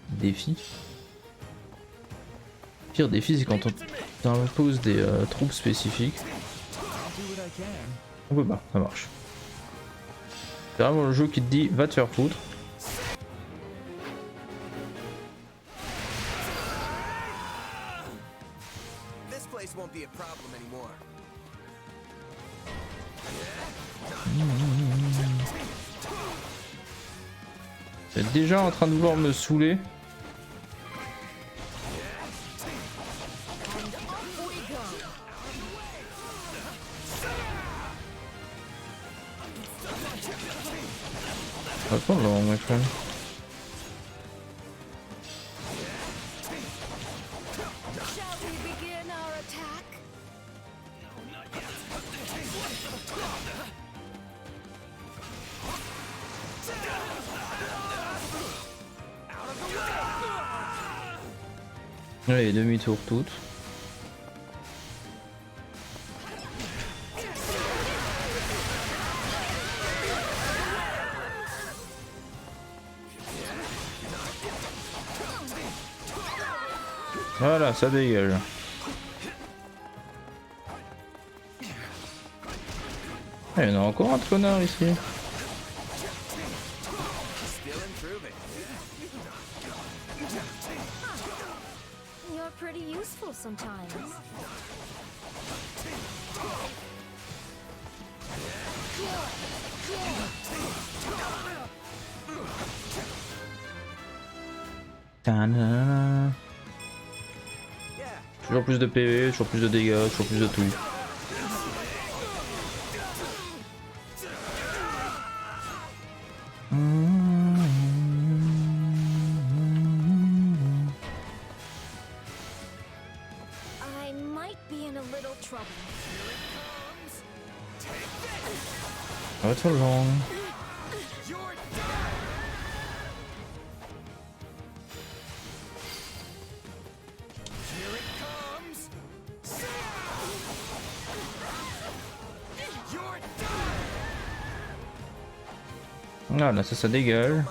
[SPEAKER 1] défi. Le pire défi c'est quand on t'impose des troupes spécifiques. On peut pas, ça marche. C'est vraiment le jeu qui te dit va te faire foutre. C'est déjà en train de vouloir me saouler. Attends là, my friend. Allez, demi-tour toutes. Voilà, ça dégage. Ah, il y en a encore un connard ici.
[SPEAKER 16] You're pretty useful sometimes.
[SPEAKER 1] Ta-na-na. Toujours plus de PV, toujours plus de dégâts, toujours plus de tout.
[SPEAKER 16] I might be in a little trouble.
[SPEAKER 1] Ça va être long. Ah là ça dégage.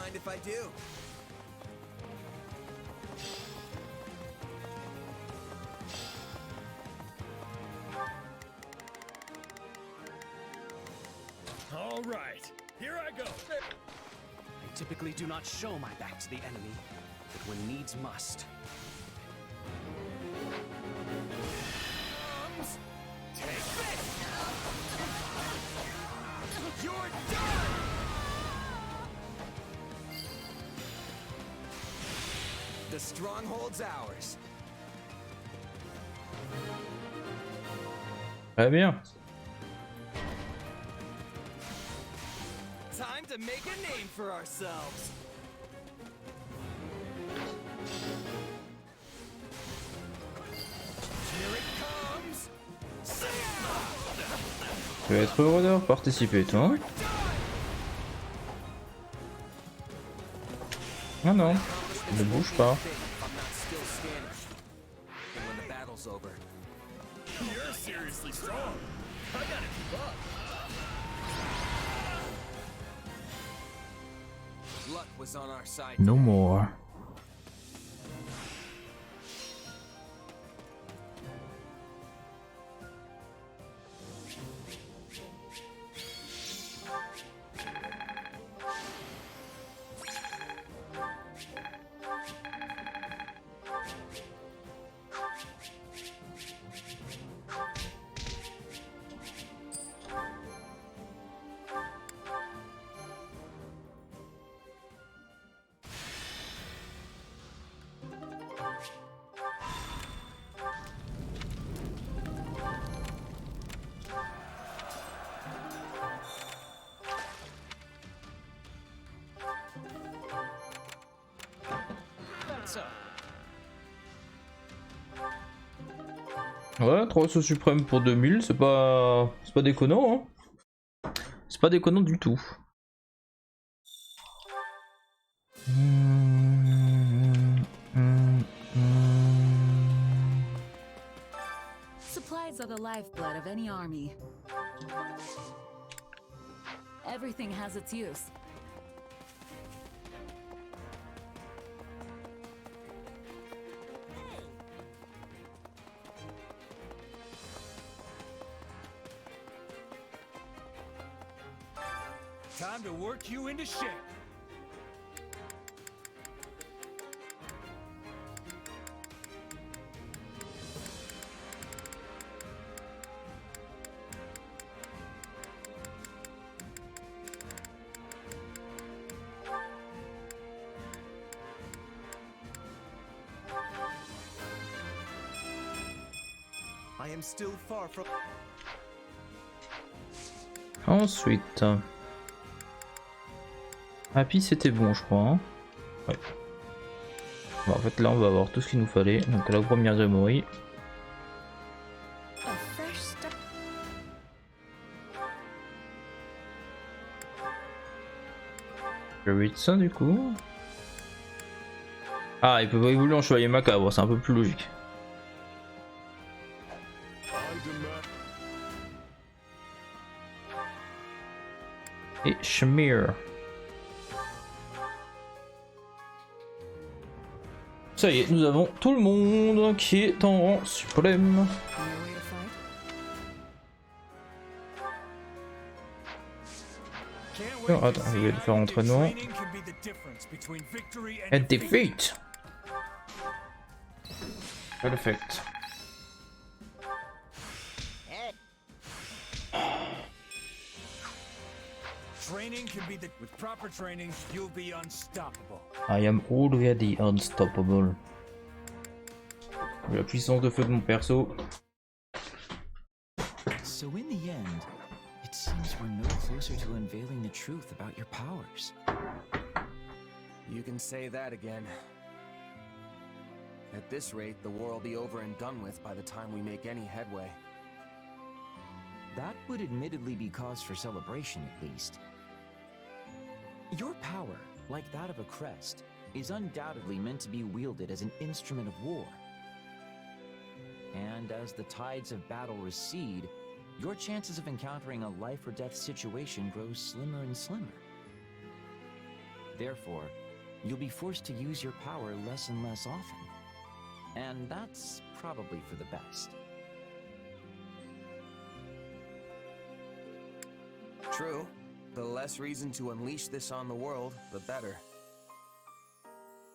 [SPEAKER 18] All right, here I go.
[SPEAKER 12] I typically do not show my back to the enemy, but when needs must.
[SPEAKER 18] Take this. You're done.
[SPEAKER 7] The stronghold's ours.
[SPEAKER 1] Très bien.
[SPEAKER 7] Time to make a name for ourselves.
[SPEAKER 18] Here it comes.
[SPEAKER 1] Tu vas être heureux d'avoir participé, toi. Ah non, ne bouge pas.
[SPEAKER 18] You're seriously strong. I gotta keep up.
[SPEAKER 7] Luck was on our side.
[SPEAKER 1] No more. Ouais, 3 sauts suprêmes pour 2000, c'est pas déconnant, hein. C'est pas déconnant du tout.
[SPEAKER 17] Supplies are the lifeblood of any army. Everything has its use.
[SPEAKER 18] Time to work you into shape.
[SPEAKER 7] I am still far from.
[SPEAKER 1] Ensuite. Happy c'était bon je crois. Hein, ouais. Bon, en fait là on va avoir tout ce qu'il nous fallait. Donc la première Grimoire. Je vais ça du coup. Ah il peut pas évoluer en chevalier macabre, c'est un peu plus logique. Et Shmir. Ça y est, nous avons tout le monde qui est en rang suprême. Oh, attends, je vais faire entraînement. And defeat. Perfect.
[SPEAKER 18] Training can be the with proper training, you'll be unstoppable.
[SPEAKER 1] I am already unstoppable. La puissance de feu de mon perso.
[SPEAKER 12] So in the end, it seems we're no closer to unveiling the truth about your powers.
[SPEAKER 7] You can say that again. At this rate, the war will be over and done with by the time we make any headway.
[SPEAKER 12] That would admittedly be cause for celebration, at least. Your power, like that of a crest, is undoubtedly meant to be wielded as an instrument of war. And as the tides of battle recede, your chances of encountering a life or death situation grow slimmer and slimmer. Therefore, you'll be forced to use your power less and less often. And that's probably for the best.
[SPEAKER 7] True. The less reason to unleash this on the world, the better.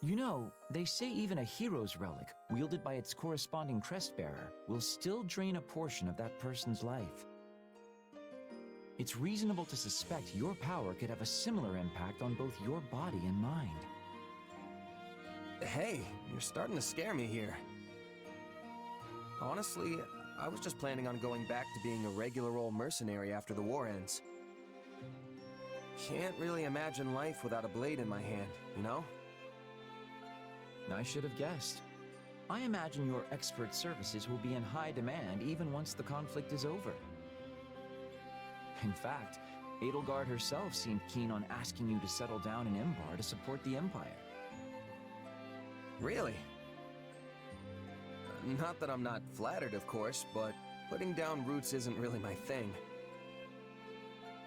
[SPEAKER 12] You know, they say even a hero's relic, wielded by its corresponding crest bearer, will still drain a portion of that person's life. It's reasonable to suspect your power could have a similar impact on both your body and mind.
[SPEAKER 7] Hey, you're starting to scare me here. Honestly, I was just planning on going back to being a regular old mercenary after the war ends. Can't really imagine life without a blade in my hand, you know?
[SPEAKER 12] I should have guessed. I imagine your expert services will be in high demand even once the conflict is over. In fact, Edelgard herself seemed keen on asking you to settle down in Embar to support the Empire.
[SPEAKER 7] Really? Not that I'm not flattered, of course, but putting down roots isn't really my thing.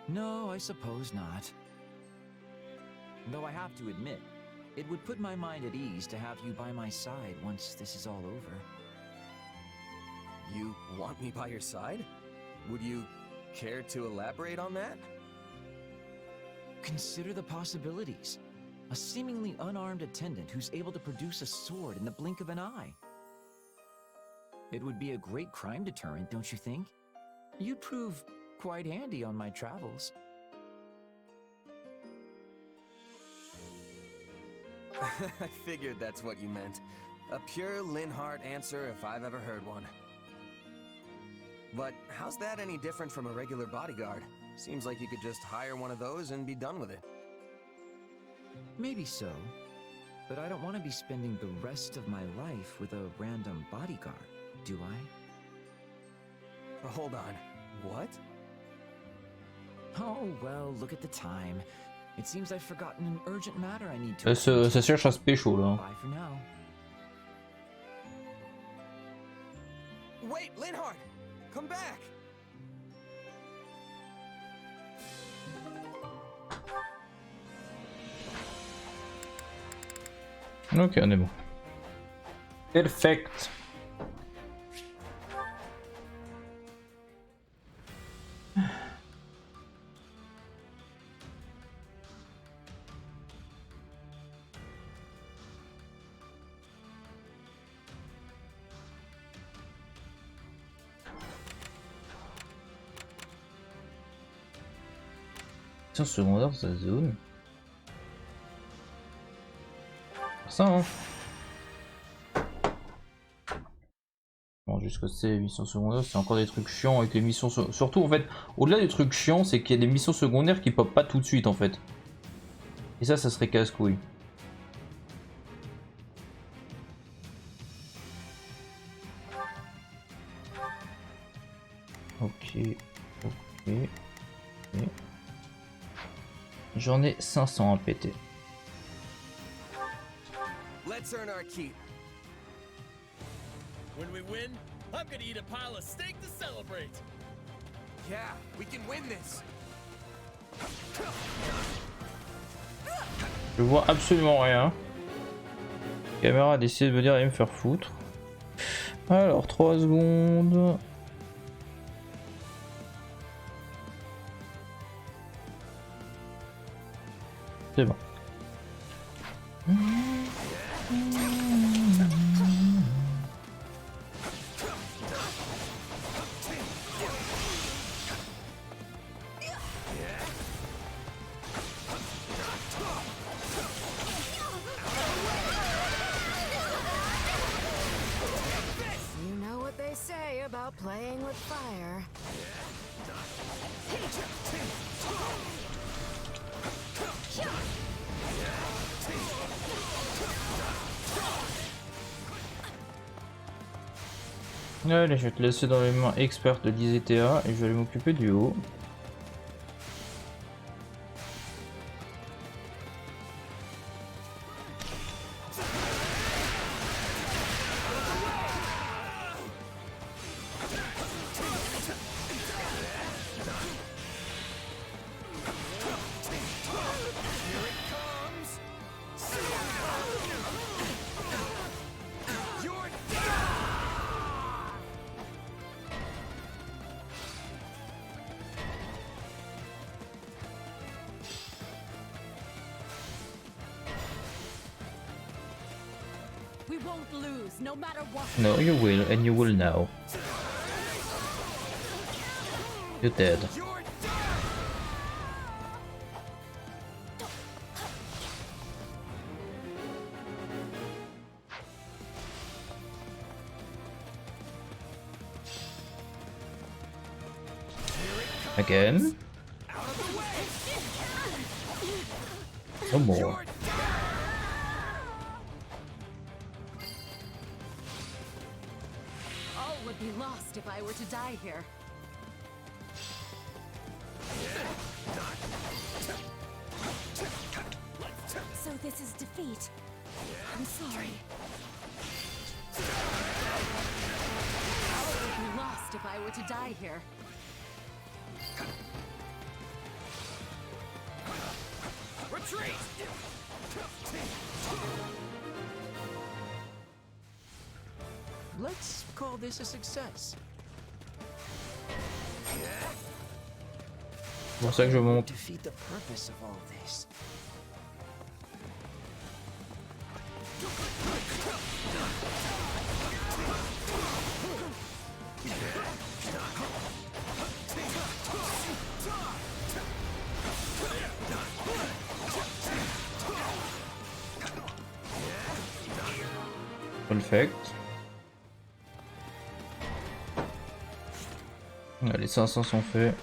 [SPEAKER 12] No, I suppose not. Though I have to admit, it would put my mind at ease to have you by my side once this is all over.
[SPEAKER 7] You want me by your side? Would you care to elaborate on that?
[SPEAKER 12] Consider the possibilities. A seemingly unarmed attendant who's able to produce a sword in the blink of an eye. It would be a great crime deterrent, don't you think? You'd prove quite handy on my travels.
[SPEAKER 7] I figured that's what you meant. A pure Linhart answer if I've ever heard one. But how's that any different from a regular bodyguard? Seems like you could just hire one of those and be done with it.
[SPEAKER 12] Maybe so, but I don't want to be spending the rest of my life with a random bodyguard, do I?
[SPEAKER 7] Hold on. What?
[SPEAKER 12] Oh, well, look at the time. It seems I've forgotten an urgent matter I need to...
[SPEAKER 1] Ça cherche à se pécho là.
[SPEAKER 12] Bye for now.
[SPEAKER 7] Wait, Linhard! Come back!
[SPEAKER 1] Ok, on est bon. Perfect. Mission secondaire de sa zone. Ça hein. Bon, jusqu'à ces missions secondaires, c'est encore des trucs chiants avec les missions surtout en fait, au-delà des trucs chiants, c'est qu'il y a des missions secondaires qui pop pas tout de suite en fait. Et ça serait casse-couille. Ok, ok. J'en ai 500 à péter.
[SPEAKER 7] Let's earn our keep.
[SPEAKER 18] When we win, I'm gonna eat a pile of steak to celebrate.
[SPEAKER 7] Yeah, we can win this.
[SPEAKER 1] Je vois absolument rien. La caméra a décidé de venir aller me faire foutre. Alors 3 secondes. C'est bon.
[SPEAKER 9] You know what they say about playing with fire.
[SPEAKER 1] Allez, je vais te laisser dans les mains expertes de 10 ETA et je vais aller m'occuper du haut.
[SPEAKER 17] We won't lose, no matter what.
[SPEAKER 1] No, you will, and you will now. You're dead. Again? No more.
[SPEAKER 17] All would be lost if I were to die here.
[SPEAKER 16] So this is defeat. I'm sorry.
[SPEAKER 17] All would be lost if I were to die here.
[SPEAKER 18] Retreat!
[SPEAKER 12] Let's call this a success.
[SPEAKER 1] C'est pour ça que je monte.
[SPEAKER 12] Defeat the purpose of all this.
[SPEAKER 1] Perfect. Les 500 sont faits.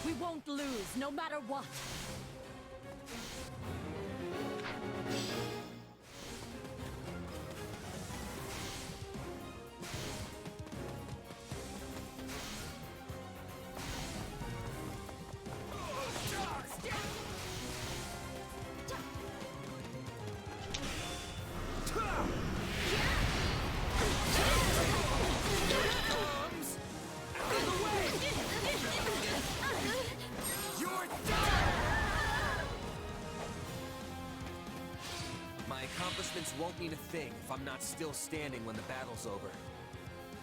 [SPEAKER 17] We won't lose, no matter what.
[SPEAKER 7] opponents won't need a thing if I'm not still standing when the battle's over.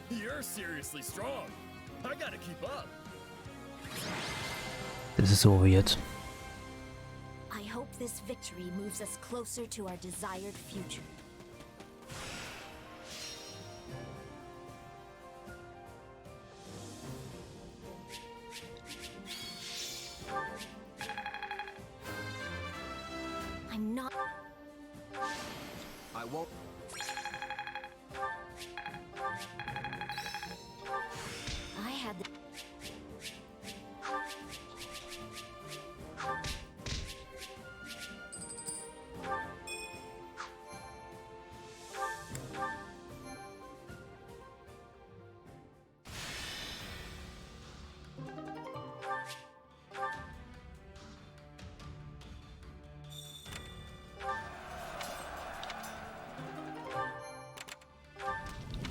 [SPEAKER 18] You're seriously strong. I gotta keep up.
[SPEAKER 1] Das ist so jetzt.
[SPEAKER 16] I hope this victory moves us closer to our desired future. I'm not...
[SPEAKER 7] I won't...
[SPEAKER 16] I had the...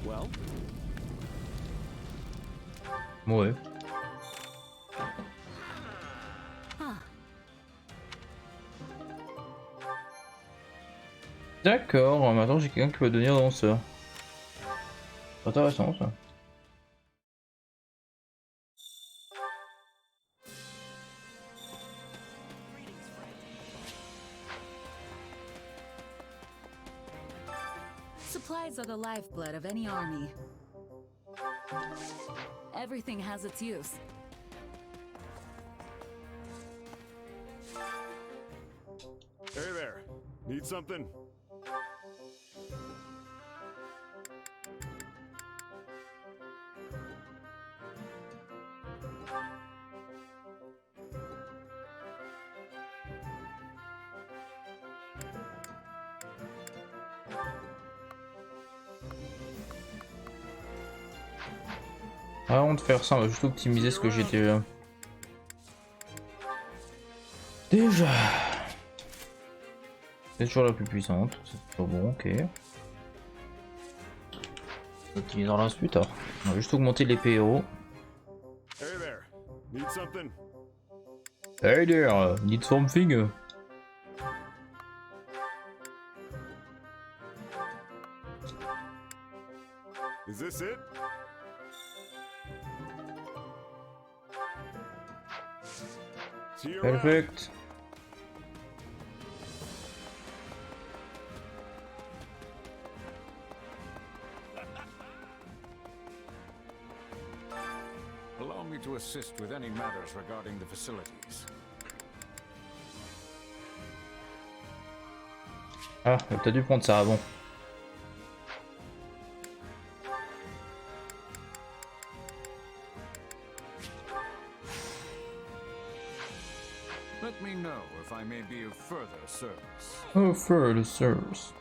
[SPEAKER 7] Well?
[SPEAKER 1] Ouais. D'accord, maintenant j'ai quelqu'un qui peut devenir danseur. Intéressant ça.
[SPEAKER 19] Supplies are the lifeblood of any army. Everything has its use.
[SPEAKER 15] Hey there. Need something?
[SPEAKER 1] Avant de faire ça, on va juste optimiser ce que j'ai déjà. C'est toujours la plus puissante, c'est pas bon, ok. Optimiser la suite, alors. On va juste augmenter les PO.
[SPEAKER 15] Hey there. Need something?
[SPEAKER 1] Hey there, need something?
[SPEAKER 15] Is this it? See you around.
[SPEAKER 1] Perfect.
[SPEAKER 14] Allow me to assist with any matters regarding the facilities.
[SPEAKER 1] Ah, t'as dû prendre ça avant.
[SPEAKER 14] Let me know if I may be of further service.
[SPEAKER 1] Oh, further service.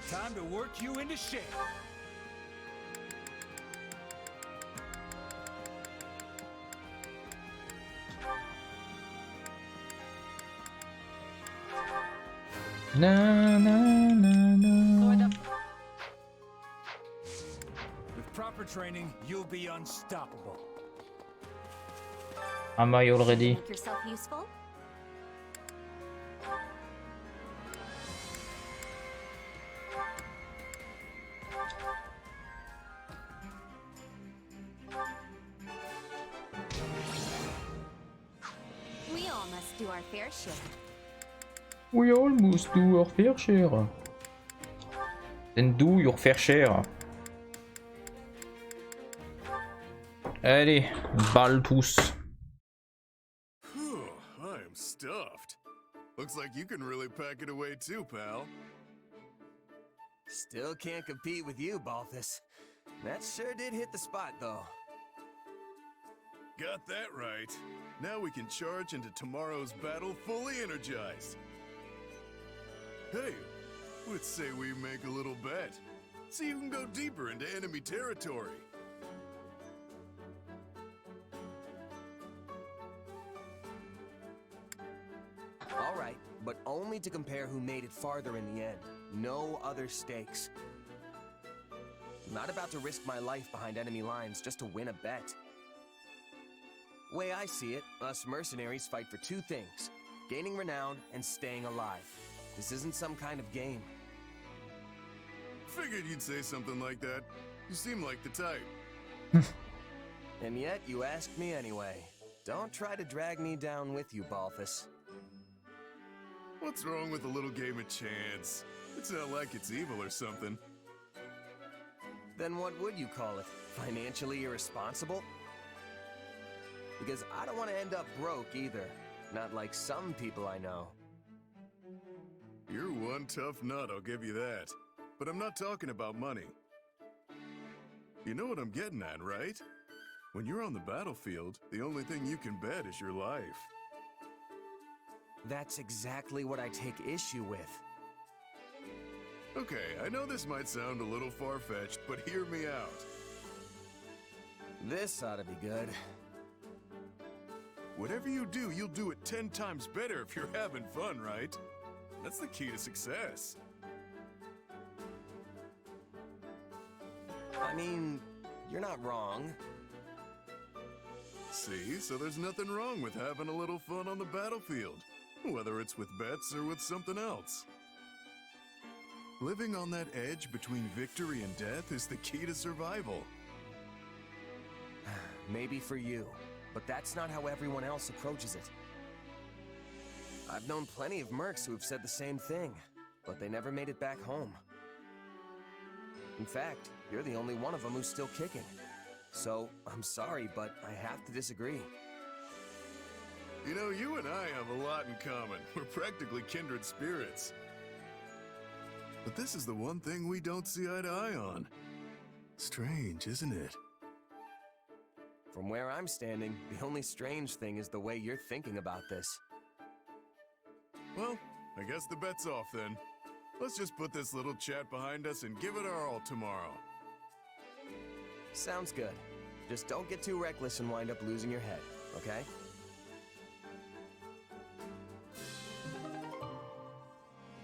[SPEAKER 18] Time to work you into shape.
[SPEAKER 1] Na na na na.
[SPEAKER 18] With proper training, you'll be unstoppable.
[SPEAKER 1] Am I already?
[SPEAKER 16] Make yourself useful? We all must do our fair share.
[SPEAKER 1] We almost do our fair share. Then do your fair share. Allez, balle tous.
[SPEAKER 4] Whew, I am stuffed. Looks like you can really pack it away too, pal.
[SPEAKER 7] Still can't compete with you, Balthus. That sure did hit the spot, though.
[SPEAKER 4] Got that right. Now we can charge into tomorrow's battle fully energized. Hey, let's say we make a little bet. See who can go deeper into enemy territory.
[SPEAKER 7] All right, but only to compare who made it farther in the end. No other stakes. I'm not about to risk my life behind enemy lines just to win a bet. Way I see it, us mercenaries fight for two things: gaining renown and staying alive. This isn't some kind of game.
[SPEAKER 4] Figured you'd say something like that. You seem like the type.
[SPEAKER 7] And yet, you asked me anyway. Don't try to drag me down with you, Balthus.
[SPEAKER 4] What's wrong with a little game of chance? It's not like it's evil or something.
[SPEAKER 7] Then what would you call it? Financially irresponsible? Because I don't want to end up broke either. Not like some people I know.
[SPEAKER 4] You're one tough nut, I'll give you that. But I'm not talking about money. You know what I'm getting at, right? When you're on the battlefield, the only thing you can bet is your life.
[SPEAKER 7] That's exactly what I take issue with.
[SPEAKER 4] Okay, I know this might sound a little far-fetched, but hear me out.
[SPEAKER 7] This ought to be good.
[SPEAKER 4] Whatever you do, you'll do it 10 times better if you're having fun, right? That's the key to success.
[SPEAKER 7] I mean, you're not wrong.
[SPEAKER 4] See, so there's nothing wrong with having a little fun on the battlefield, whether it's with bets or with something else. Living on that edge between victory and death is the key to survival.
[SPEAKER 7] Maybe for you, but that's not how everyone else approaches it. I've known plenty of mercs who have said the same thing, but they never made it back home. In fact, you're the only one of them who's still kicking. So, I'm sorry, but I have to disagree.
[SPEAKER 4] You know, you and I have a lot in common. We're practically kindred spirits. But this is the one thing we don't see eye to eye on. Strange, isn't it?
[SPEAKER 7] From where I'm standing, the only strange thing is the way you're thinking about this.
[SPEAKER 4] Well, I guess the bet's off then. Let's just put this little chat behind us and give it our all tomorrow.
[SPEAKER 7] Sounds good. Just don't get too reckless and wind up losing your head, okay?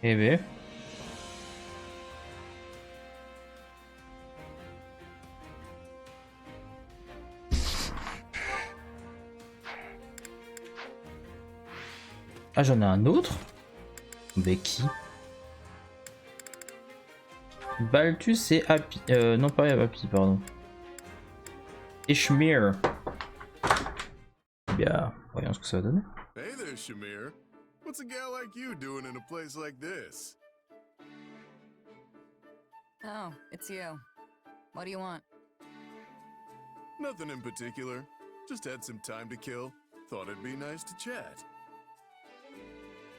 [SPEAKER 1] Eh ben. Ah, j'en ai un autre? Avec qui? Balthus et Happy. Non, pas Happy, pardon. Ishmir. Bien, voyons ce que ça va donner.
[SPEAKER 4] Hey there, Shamir. What's a gal like you doing in a place like this?
[SPEAKER 19] Oh, it's you. What do you want?
[SPEAKER 4] Nothing in particular. Just had some time to kill. Thought it'd be nice to chat.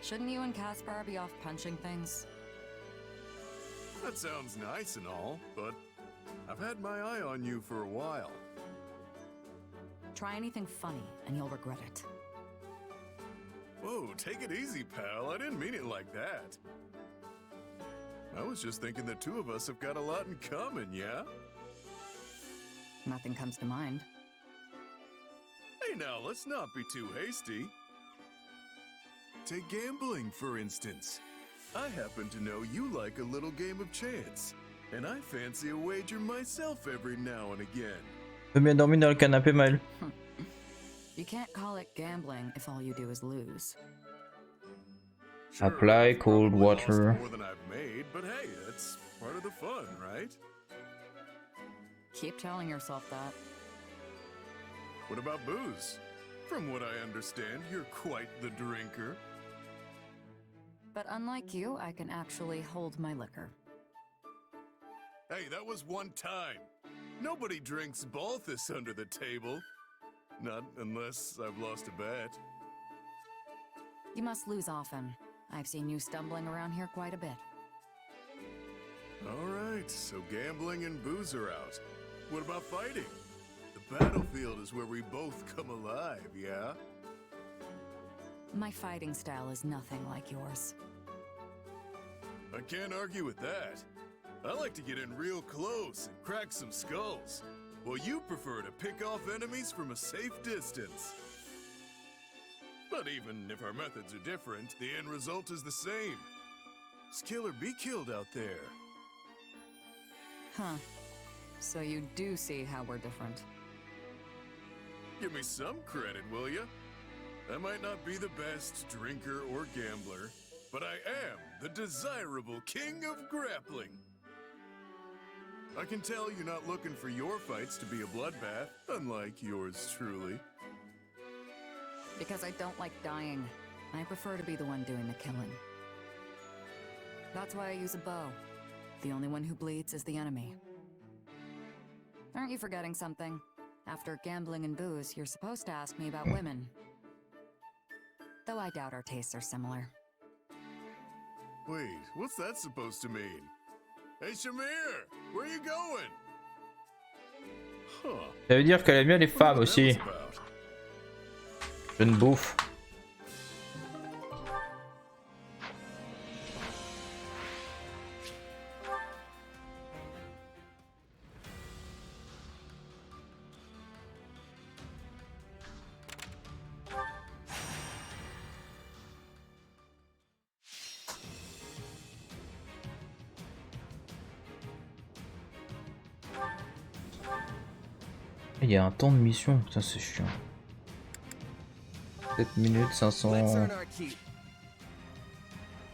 [SPEAKER 19] Shouldn't you and Caspar be off punching things?
[SPEAKER 4] That sounds nice and all, but I've had my eye on you for a while.
[SPEAKER 19] Try anything funny, and you'll regret it.
[SPEAKER 4] Whoa, take it easy, pal. I didn't mean it like that. I was just thinking the two of us have got a lot in common, yeah?
[SPEAKER 19] Nothing comes to mind.
[SPEAKER 4] Hey now, let's not be too hasty. Take gambling, for instance. I happen to know you like a little game of chance, and I fancy a wager myself every now and again.
[SPEAKER 1] Bien dormi dans le canapé, Maël.
[SPEAKER 19] You can't call it gambling if all you do is lose.
[SPEAKER 4] Sure,
[SPEAKER 1] Apply
[SPEAKER 4] I've
[SPEAKER 1] cold
[SPEAKER 4] probably
[SPEAKER 1] water.
[SPEAKER 4] lost more than I've made, but hey, that's part of the fun, right?
[SPEAKER 19] Keep telling yourself that.
[SPEAKER 4] What about booze? From what I understand, you're quite the drinker.
[SPEAKER 19] But unlike you, I can actually hold my liquor.
[SPEAKER 4] Hey, that was one time. Nobody drinks Balthus under the table. Not unless I've lost a bet.
[SPEAKER 19] You must lose often. I've seen you stumbling around here quite a bit.
[SPEAKER 4] Alright, so gambling and booze are out. What about fighting? The battlefield is where we both come alive, yeah?
[SPEAKER 19] My fighting style is nothing like yours.
[SPEAKER 4] I can't argue with that. I like to get in real close and crack some skulls, while you prefer to pick off enemies from a safe distance. But even if our methods are different, the end result is the same. It's kill or be killed out there.
[SPEAKER 19] Huh. So you do see how we're different.
[SPEAKER 4] Give me some credit, will ya? I might not be the best drinker or gambler, but I am the desirable king of grappling. I can tell you're not looking for your fights to be a bloodbath, unlike yours truly.
[SPEAKER 19] Because I don't like dying. I prefer to be the one doing the killing. That's why I use a bow. The only one who bleeds is the enemy. Aren't you forgetting something? After gambling and booze, you're supposed to ask me about women. Though I doubt our tastes are similar.
[SPEAKER 4] Wait, what's that supposed to mean? Hey Shamir, where are you going? Huh.
[SPEAKER 1] Ça veut dire qu'elle aime bien les femmes aussi. Je ne bouffe. Il y a un temps de mission, putain c'est chiant. 7 minutes, 500...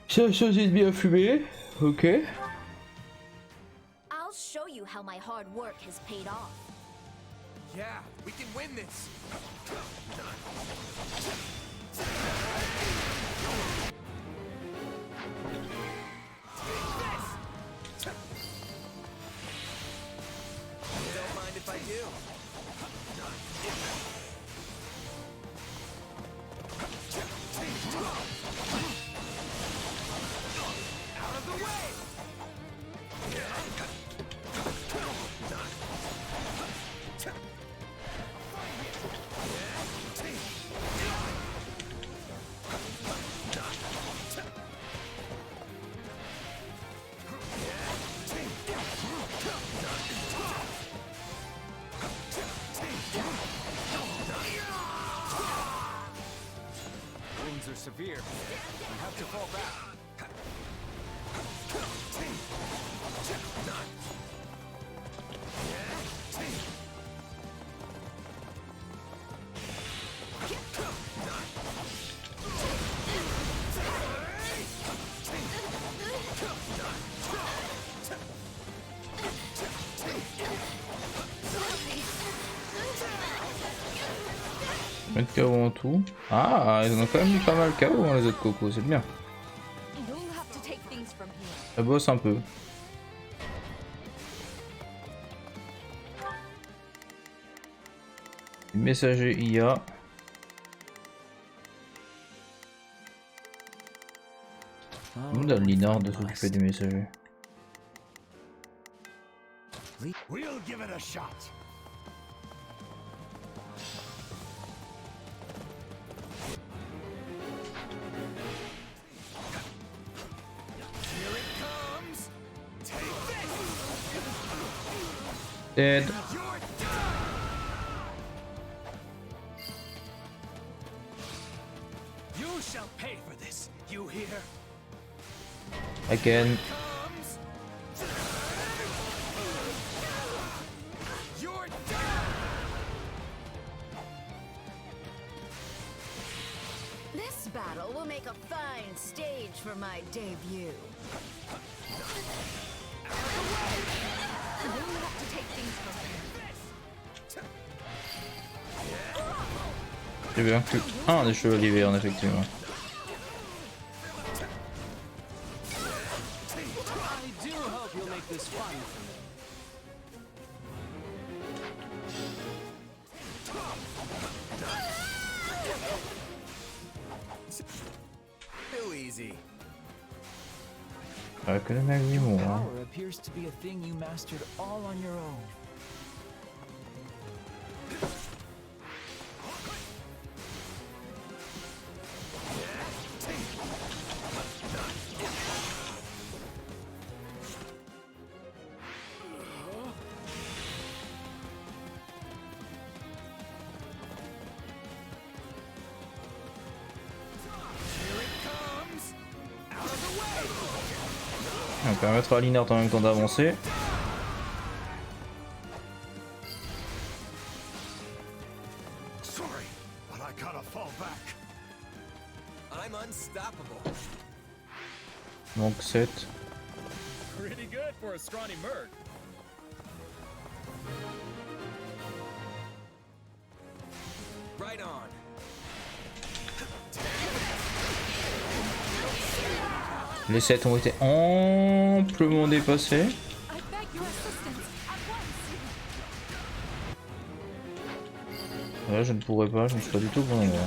[SPEAKER 1] Ça choisit de bien fumer, ok.
[SPEAKER 16] I'll show you how my hard work has paid off.
[SPEAKER 7] Yeah, we can win this. Don't mind if I do. Out of the way!
[SPEAKER 14] Wounds are severe. You have to fall back.
[SPEAKER 1] Mettre KO en tout. Ah, ils en ont quand même mis pas mal KO hein, les autres cocos, c'est bien. Ça bosse un peu. Messager IA. On donne Linard de s'occuper des messagers.
[SPEAKER 15] We'll give it a shot.
[SPEAKER 7] Here it comes. Take this.
[SPEAKER 1] Dead.
[SPEAKER 18] You shall pay for this. You hear?
[SPEAKER 1] Again.
[SPEAKER 7] You're done.
[SPEAKER 13] This battle will make a fine stage for my debut.
[SPEAKER 17] You'll have to take things from here.
[SPEAKER 1] J'ai bien que un des chevaliers verts effectivement.
[SPEAKER 18] I do hope you'll make this fun for me.
[SPEAKER 7] Too easy.
[SPEAKER 1] Que le mec lui mourra.
[SPEAKER 12] Power appears to be a thing you mastered all on your own.
[SPEAKER 1] On permettra à Linard en même temps d'avancer. 7.
[SPEAKER 18] Pretty good for a scrawny merc.
[SPEAKER 7] Right on.
[SPEAKER 1] Les 7 ont été amplement dépassés. Là, je ne pourrais pas, je ne suis pas du tout au bon endroit.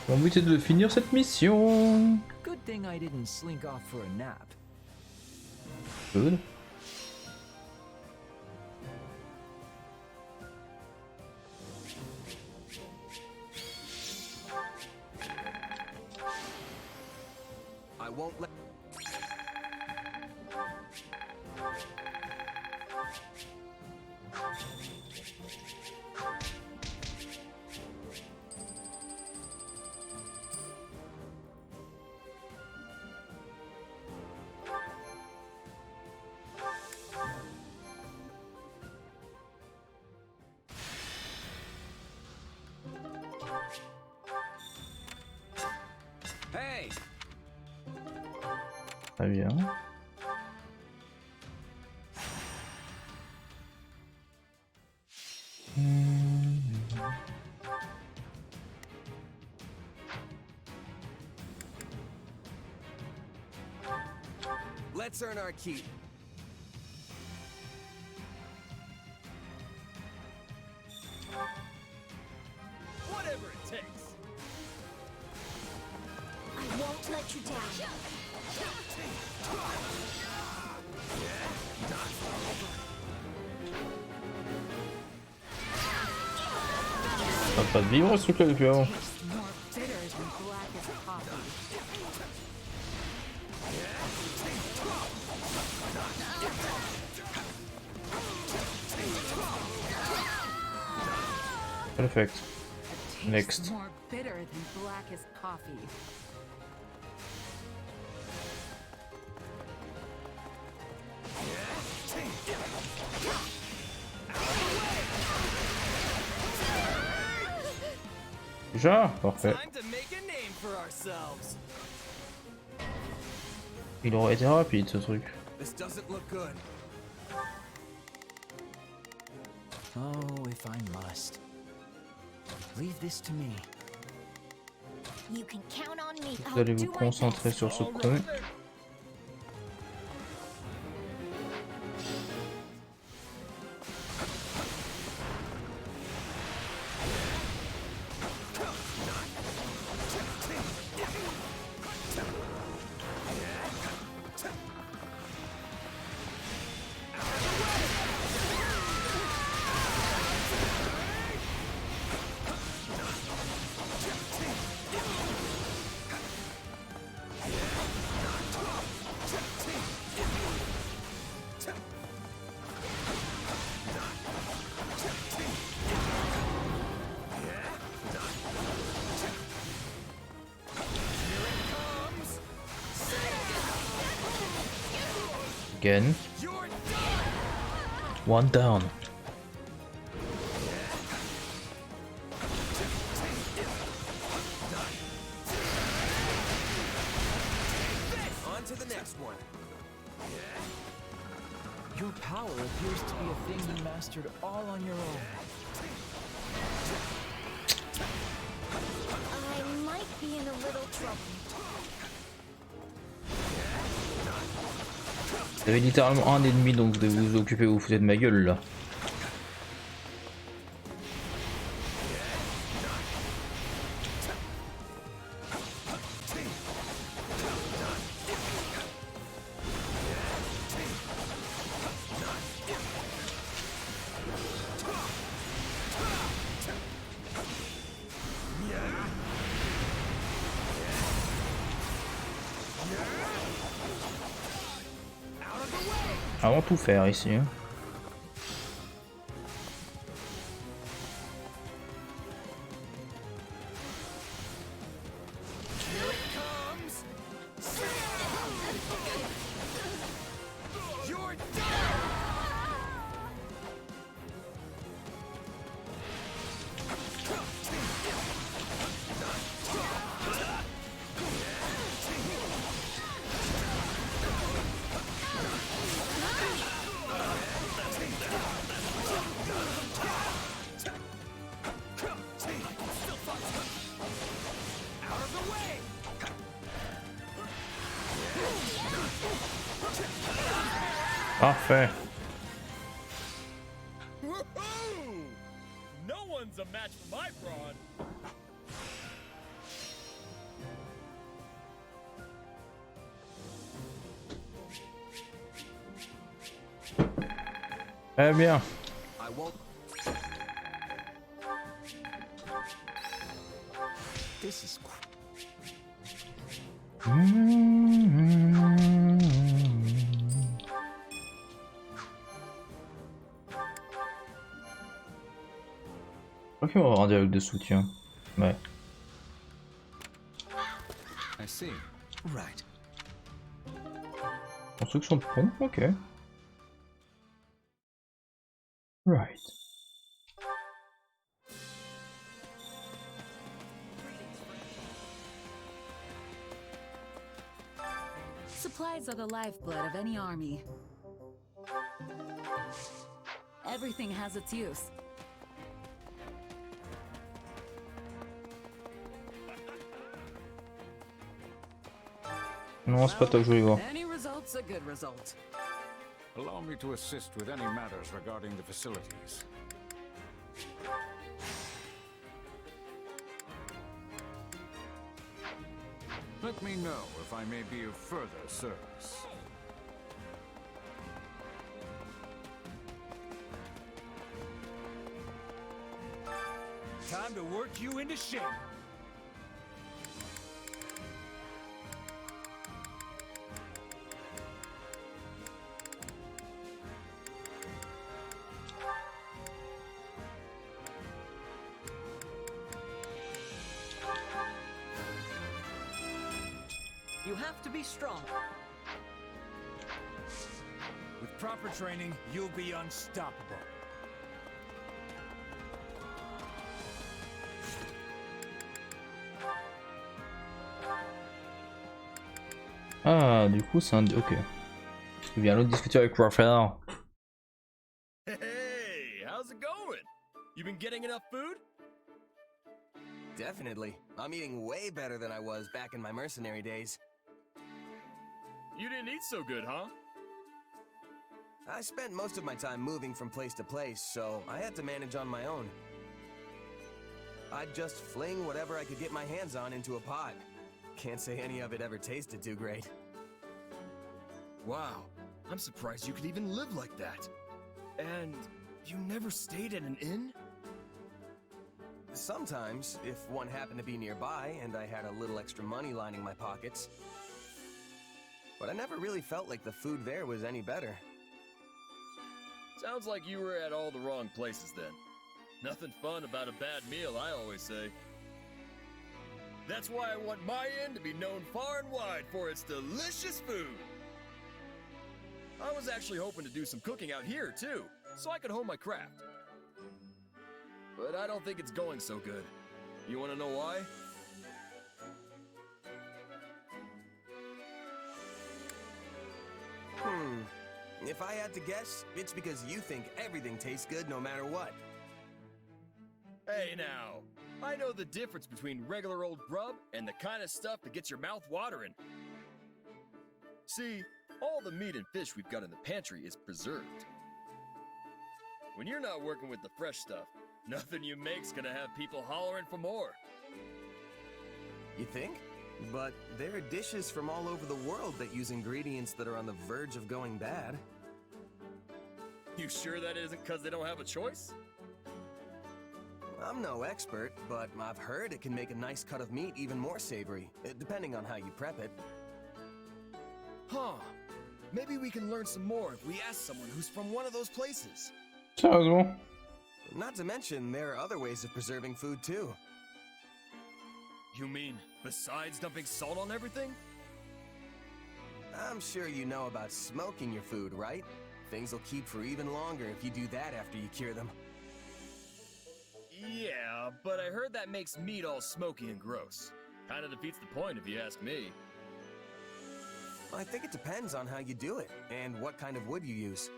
[SPEAKER 1] Mon but est de finir cette mission.
[SPEAKER 12] Good thing I didn't slink off for a nap.
[SPEAKER 1] Good.
[SPEAKER 7] I won't let.
[SPEAKER 18] Hey!
[SPEAKER 1] Très bien.
[SPEAKER 7] Let's earn our keep.
[SPEAKER 18] Whatever it takes.
[SPEAKER 16] I won't let you down.
[SPEAKER 1] Ça va pas de vivre ce truc là depuis avant. Perfect. Next.
[SPEAKER 9] More bitter than blackest coffee.
[SPEAKER 1] Déjà, parfait. Il aurait été rapide ce truc.
[SPEAKER 7] This doesn't look good.
[SPEAKER 12] Oh, if I must. Leave this to me.
[SPEAKER 16] You can count on me.
[SPEAKER 1] Vous allez vous concentrer sur ce con. Again. One down.
[SPEAKER 7] On to the next one.
[SPEAKER 12] Your power appears to be a thing you mastered all on your own.
[SPEAKER 16] I might be in a little trouble.
[SPEAKER 1] Vous avez littéralement un ennemi donc vous devez vous occuper, vous foutez de ma gueule là. Avant tout faire ici. Hein. Parfait.
[SPEAKER 18] Woohoo! No one's a match for my brawn.
[SPEAKER 1] Très bien.
[SPEAKER 7] I won't. This is.
[SPEAKER 1] Je crois qu'ils vont avoir un dialogue de soutien. Ouais.
[SPEAKER 14] I see.
[SPEAKER 8] Right.
[SPEAKER 1] Construction de pont, ok. Right.
[SPEAKER 19] Supplies are the lifeblood of any army. Everything has its use.
[SPEAKER 1] Non, c'est pas toi que je voulais voir.
[SPEAKER 19] Any result's a good result.
[SPEAKER 14] Allow me to assist with any matters regarding the facilities. Let me know if I may be of further service.
[SPEAKER 18] Time to work you into shape.
[SPEAKER 17] You have to be strong.
[SPEAKER 18] With proper training, you'll be unstoppable.
[SPEAKER 1] Ah, du coup, c'est un. Ok. Je viens l'autre discuter avec Warfare.
[SPEAKER 18] Hey, how's it going? You been getting enough food?
[SPEAKER 7] Definitely. I'm eating way better than I was back in my mercenary days.
[SPEAKER 18] You didn't eat so good, huh?
[SPEAKER 7] I spent most of my time moving from place to place, so I had to manage on my own. I'd just fling whatever I could get my hands on into a pot. Can't say any of it ever tasted too great.
[SPEAKER 18] Wow, I'm surprised you could even live like that. And you never stayed at an inn?
[SPEAKER 7] Sometimes, if one happened to be nearby and I had a little extra money lining my pockets. But I never really felt like the food there was any better.
[SPEAKER 18] Sounds like you were at all the wrong places then. Nothing fun about a bad meal, I always say. That's why I want my inn to be known far and wide for its delicious food. I was actually hoping to do some cooking out here too, so I could hone my craft. But I don't think it's going so good. You want to know why?
[SPEAKER 7] If I had to guess, it's because you think everything tastes good no matter what.
[SPEAKER 18] Hey now, I know the difference between regular old grub and the kind of stuff that gets your mouth watering. See, all the meat and fish we've got in the pantry is preserved. When you're not working with the fresh stuff, nothing you make's gonna have people hollering for more.
[SPEAKER 7] You think? But there are dishes from all over the world that use ingredients that are on the verge of going bad.
[SPEAKER 18] You sure that isn't because they don't have a choice?
[SPEAKER 7] I'm no expert, but I've heard it can make a nice cut of meat even more savory, depending on how you prep it.
[SPEAKER 18] Huh. Maybe we can learn some more if we ask someone who's from one of those places.
[SPEAKER 1] Sérieusement?
[SPEAKER 7] Not to mention, there are other ways of preserving food too.
[SPEAKER 18] You mean, besides dumping salt on everything?
[SPEAKER 7] I'm sure you know about smoking your food, right? Things will keep for even longer if you do that after you cure them.
[SPEAKER 18] Yeah, but I heard that makes meat all smoky and gross. Kinda defeats the point if you ask me.
[SPEAKER 7] I think it depends on how you do it, and what kind of wood you use.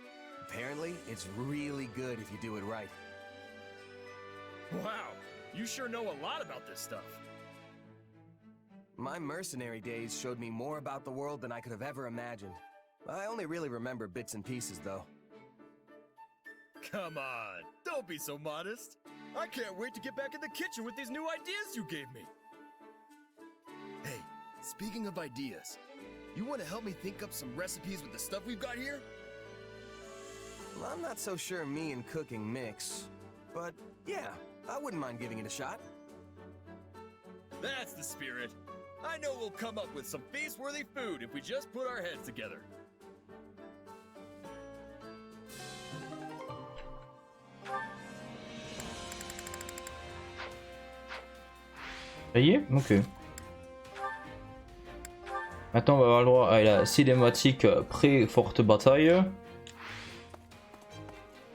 [SPEAKER 7] Apparently, it's really good if you do it right.
[SPEAKER 18] Wow, you sure know a lot about this stuff.
[SPEAKER 7] My mercenary days showed me more about the world than I could have ever imagined. I only really remember bits and pieces, though.
[SPEAKER 18] Come on, don't be so modest. I can't wait to get back in the kitchen with these new ideas you gave me. Hey, speaking of ideas, you want to help me think up some recipes with the stuff we've got here?
[SPEAKER 7] Well, I'm not so sure me and cooking mix, but yeah, I wouldn't mind giving it a shot.
[SPEAKER 18] That's the spirit. I know we'll come up with some feast-worthy food if we just put our heads together.
[SPEAKER 1] Ça y est? Ok. Maintenant on va avoir le droit à la cinématique pré-forte bataille.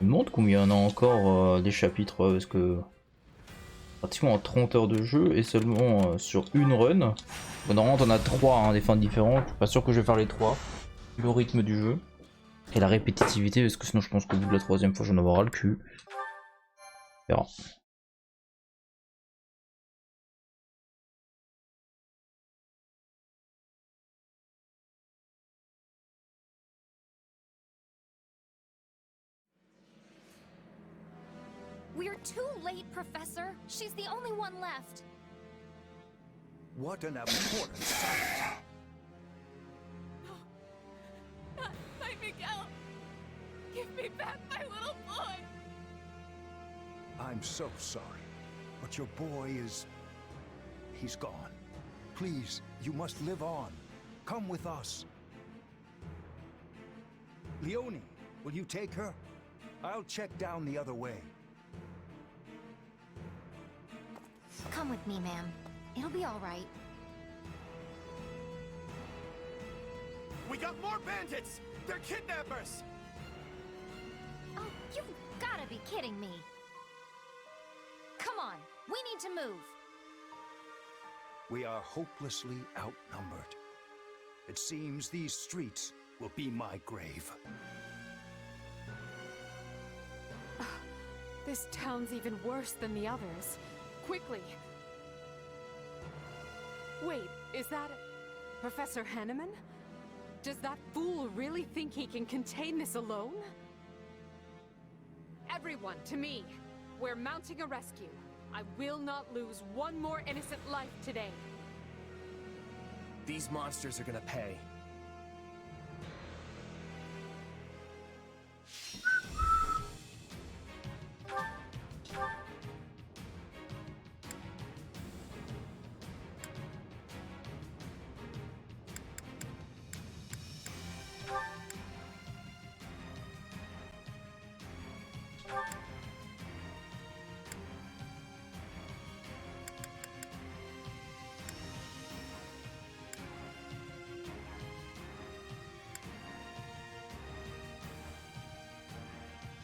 [SPEAKER 1] Il me montre combien il y en a encore des chapitres parce que pratiquement 30 heures de jeu et seulement sur une run. Bon, normalement t'en as 3 hein, des fins différentes. Je suis pas sûr que je vais faire les 3. Le rythme du jeu et la répétitivité parce que sinon je pense qu'au bout de la 3e fois j'en aurai ras le cul. On verra.
[SPEAKER 10] We're too late, Professor. She's the only one left.
[SPEAKER 15] What an important sight.
[SPEAKER 17] My Miguel! Give me back my little boy!
[SPEAKER 15] I'm so sorry, but your boy is... he's gone. Please, you must live on. Come with us. Leonie, will you take her? I'll check down the other way.
[SPEAKER 5] Come with me, ma'am. It'll be all right.
[SPEAKER 20] We got more bandits! They're kidnappers!
[SPEAKER 5] Oh, you've gotta be kidding me. Come on, we need to move.
[SPEAKER 15] We are hopelessly outnumbered. It seems these streets will be my grave.
[SPEAKER 9] This town's even worse than the others. Quickly! Wait, is that... Professor Hanneman? Does that fool really think he can contain this alone? Everyone, to me! We're mounting a rescue. I will not lose one more innocent life today.
[SPEAKER 7] These monsters are gonna pay.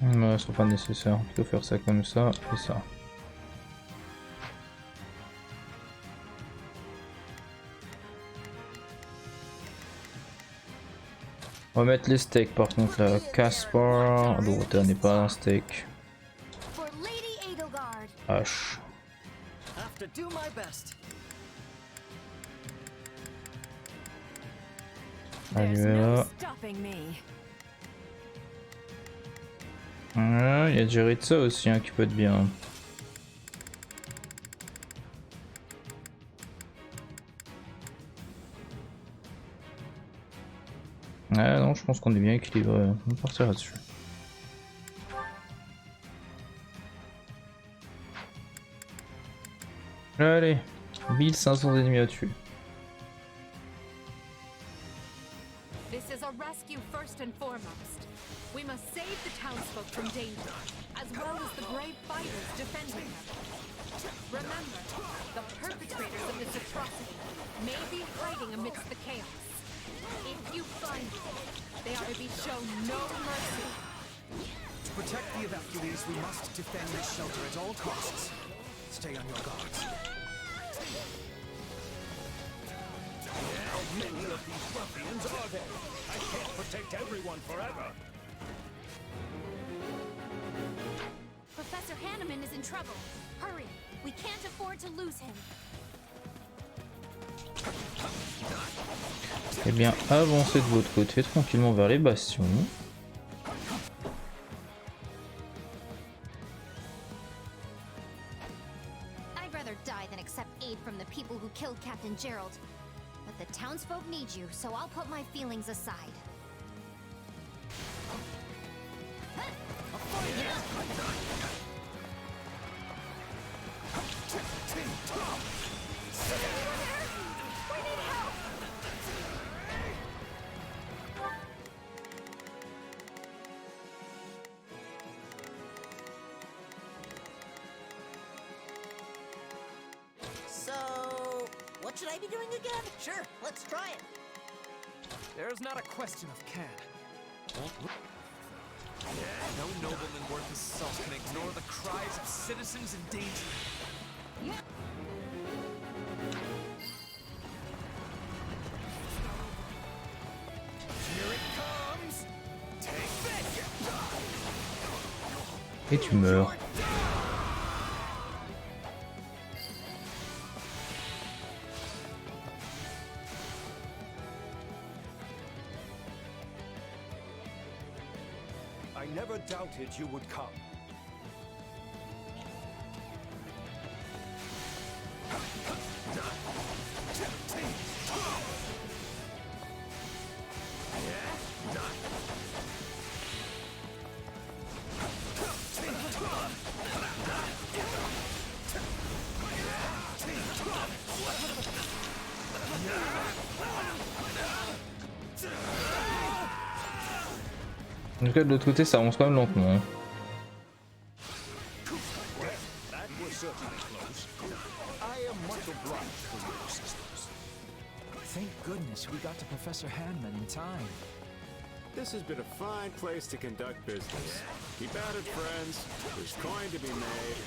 [SPEAKER 1] Non, ce sera pas nécessaire, plutôt faire ça comme ça et ça. On va mettre les steaks par contre là. Caspar, l'autre n'est pas un steak. H. Allez, il y a déjà de ça aussi hein, qui peut être bien. Ah non, je pense qu'on est bien équilibré. On va partir là-dessus. Allez, 1500 ennemis à tuer.
[SPEAKER 9] This is a rescue first and foremost. We must save the townsfolk from danger, as well as the brave fighters defending them. Remember, the perpetrators of this atrocity may be hiding amidst the chaos. If you find them, they are to be shown no mercy.
[SPEAKER 8] To protect the evacuees, we must defend this shelter at all costs. Stay on your guard.
[SPEAKER 15] How many of these ruffians are there? I can't protect everyone forever.
[SPEAKER 5] Professor Hanneman is in trouble. Hurry, we can't afford to lose him.
[SPEAKER 1] Eh bien, avancez de votre côté tranquillement vers les bastions.
[SPEAKER 5] I'd rather die than accept aid from the people who killed Captain Gerald. But the townsfolk need you, so I'll put my feelings aside.
[SPEAKER 11] So, what should I be doing again? Sure, let's try it.
[SPEAKER 14] There's not a question of can. No nobleman worth his salt can ignore the cries of citizens in danger. Here it comes! Take this!
[SPEAKER 1] Et tu meurs.
[SPEAKER 15] I never doubted you would come.
[SPEAKER 1] En tout cas, de l'autre côté, ça avance quand même lentement. Hein.
[SPEAKER 15] That was certainly close. I am much obliged for your assistance.
[SPEAKER 12] Thank goodness we got to Professor Hanman in time.
[SPEAKER 14] This has been a fine place to conduct business. Keep at it, friends. There's coin to be made.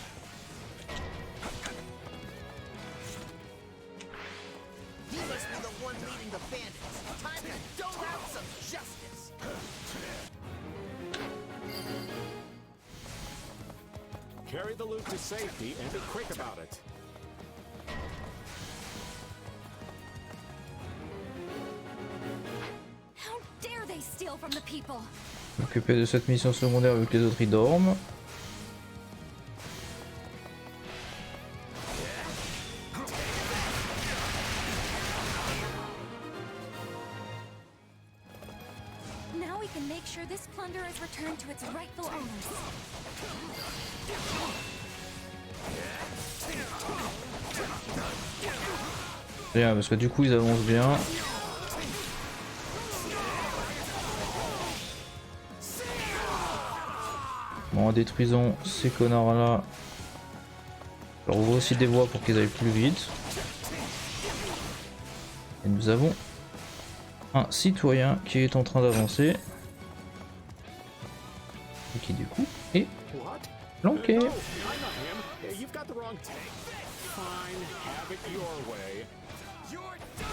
[SPEAKER 11] He must be the one leading the bandits. Time to dole out some justice.
[SPEAKER 14] Carry the loot to safety and be quick about it.
[SPEAKER 10] How dare they steal from the people?
[SPEAKER 1] M'occuper de cette mission secondaire vu que les autres y dorment.
[SPEAKER 10] Now we can make sure this plunder is returned to its rightful owners.
[SPEAKER 1] Bien, parce que du coup ils avancent bien. Bon, en détruisant ces connards là, je leur ouvre aussi des voies pour qu'ils aillent plus vite. Et nous avons un citoyen qui est en train d'avancer. Et qui du coup est planqué.
[SPEAKER 14] You've got the wrong take. Fine, have it your way. You're done!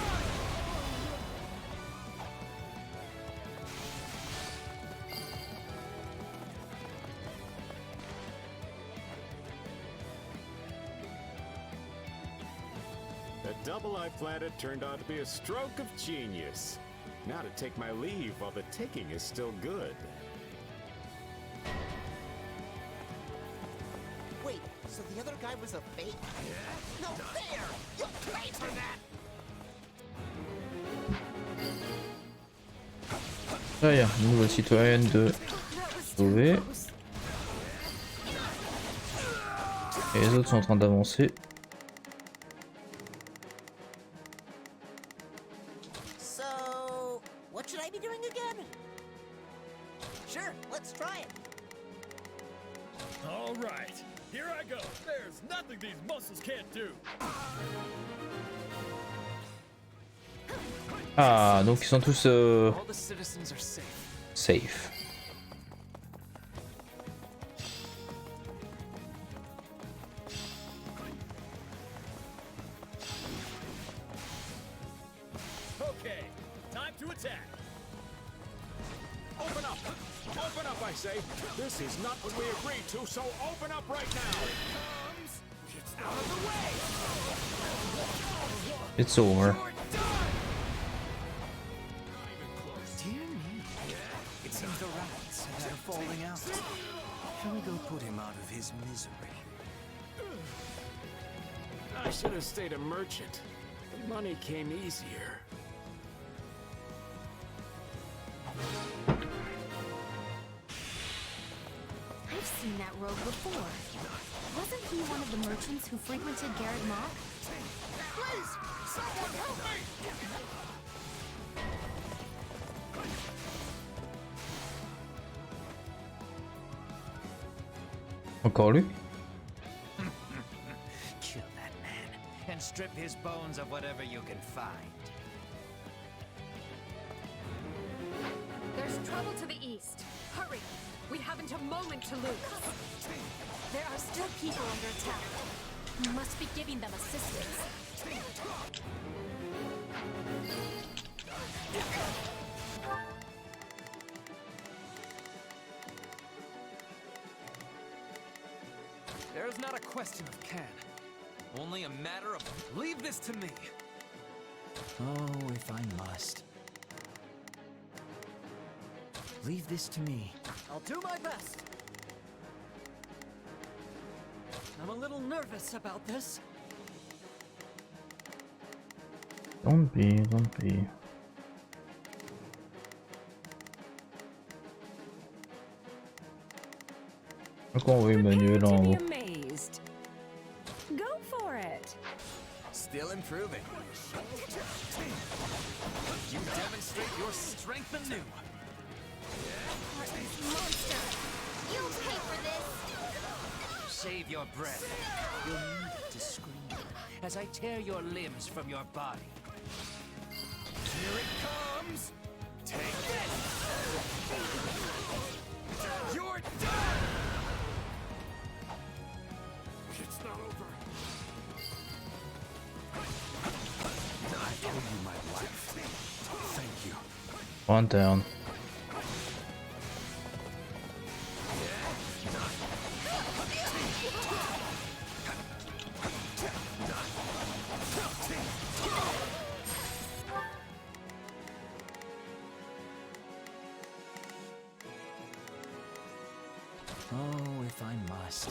[SPEAKER 14] The double I planted turned out to be a stroke of genius. Now to take my leave while the taking is still good.
[SPEAKER 11] Wait, so the other guy was a fake? No fair! You'll pay for that!
[SPEAKER 1] Là, il y a une nouvelle citoyenne de sauver. Et les autres sont en train d'avancer.
[SPEAKER 11] So, what should I be doing again? Sure, let's try it.
[SPEAKER 18] All right, here I go. There's nothing these muscles can't do.
[SPEAKER 1] Ah, donc ils sont tous safe.
[SPEAKER 18] Okay, time to attack.
[SPEAKER 14] Open up! Open up, I say! This is not what we agreed to, so open up right now! It's out of the way!
[SPEAKER 1] It's over.
[SPEAKER 8] his misery.
[SPEAKER 14] I should have stayed a merchant. The money came easier.
[SPEAKER 5] I've seen that rogue before. Wasn't he one of the merchants who frequented Garrett Mock?
[SPEAKER 20] Please! Someone help me!
[SPEAKER 1] Encore lui?
[SPEAKER 8] Kill that man and strip his bones of whatever you can find.
[SPEAKER 9] There's trouble to the east. Hurry! We haven't a moment to lose.
[SPEAKER 5] There are still people under attack. You must be giving them assistance.
[SPEAKER 8] There's not a question of can. Only a matter of leave this to me.
[SPEAKER 12] Oh, if I must. Leave this to me.
[SPEAKER 11] I'll do my best. I'm a little nervous about this.
[SPEAKER 1] Don't be. Pourquoi on voit Emmanuel en haut?
[SPEAKER 6] Amazed. Go for it.
[SPEAKER 7] Still improving.
[SPEAKER 8] You demonstrate your strength anew.
[SPEAKER 5] Heartless monster! You'll pay for this!
[SPEAKER 8] Save your breath. You'll need it to scream as I tear your limbs from your body.
[SPEAKER 20] Here it comes! Take this! You're done! It's not over.
[SPEAKER 15] I owe you my life. Thank you.
[SPEAKER 1] One down.
[SPEAKER 12] Oh, if I must.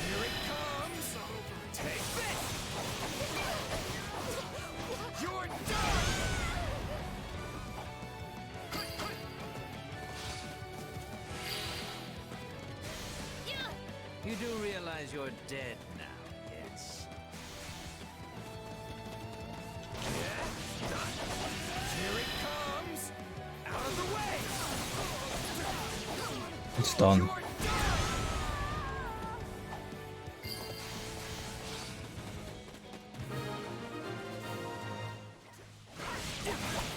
[SPEAKER 20] Here it comes! Take this! You're done!
[SPEAKER 8] You do realize you're dead now, yes?
[SPEAKER 20] Here it comes! Out of the way!
[SPEAKER 1] It's done.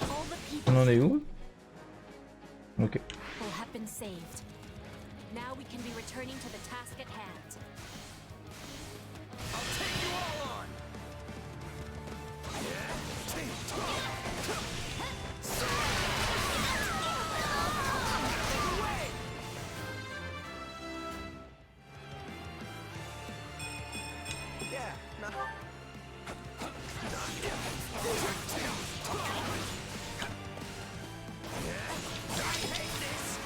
[SPEAKER 5] All the people
[SPEAKER 1] On en est où? Ok.
[SPEAKER 5] will have been saved. Now we can be returning to the task at hand.
[SPEAKER 20] I'll take you all on!
[SPEAKER 7] Yeah, not...
[SPEAKER 20] Take this!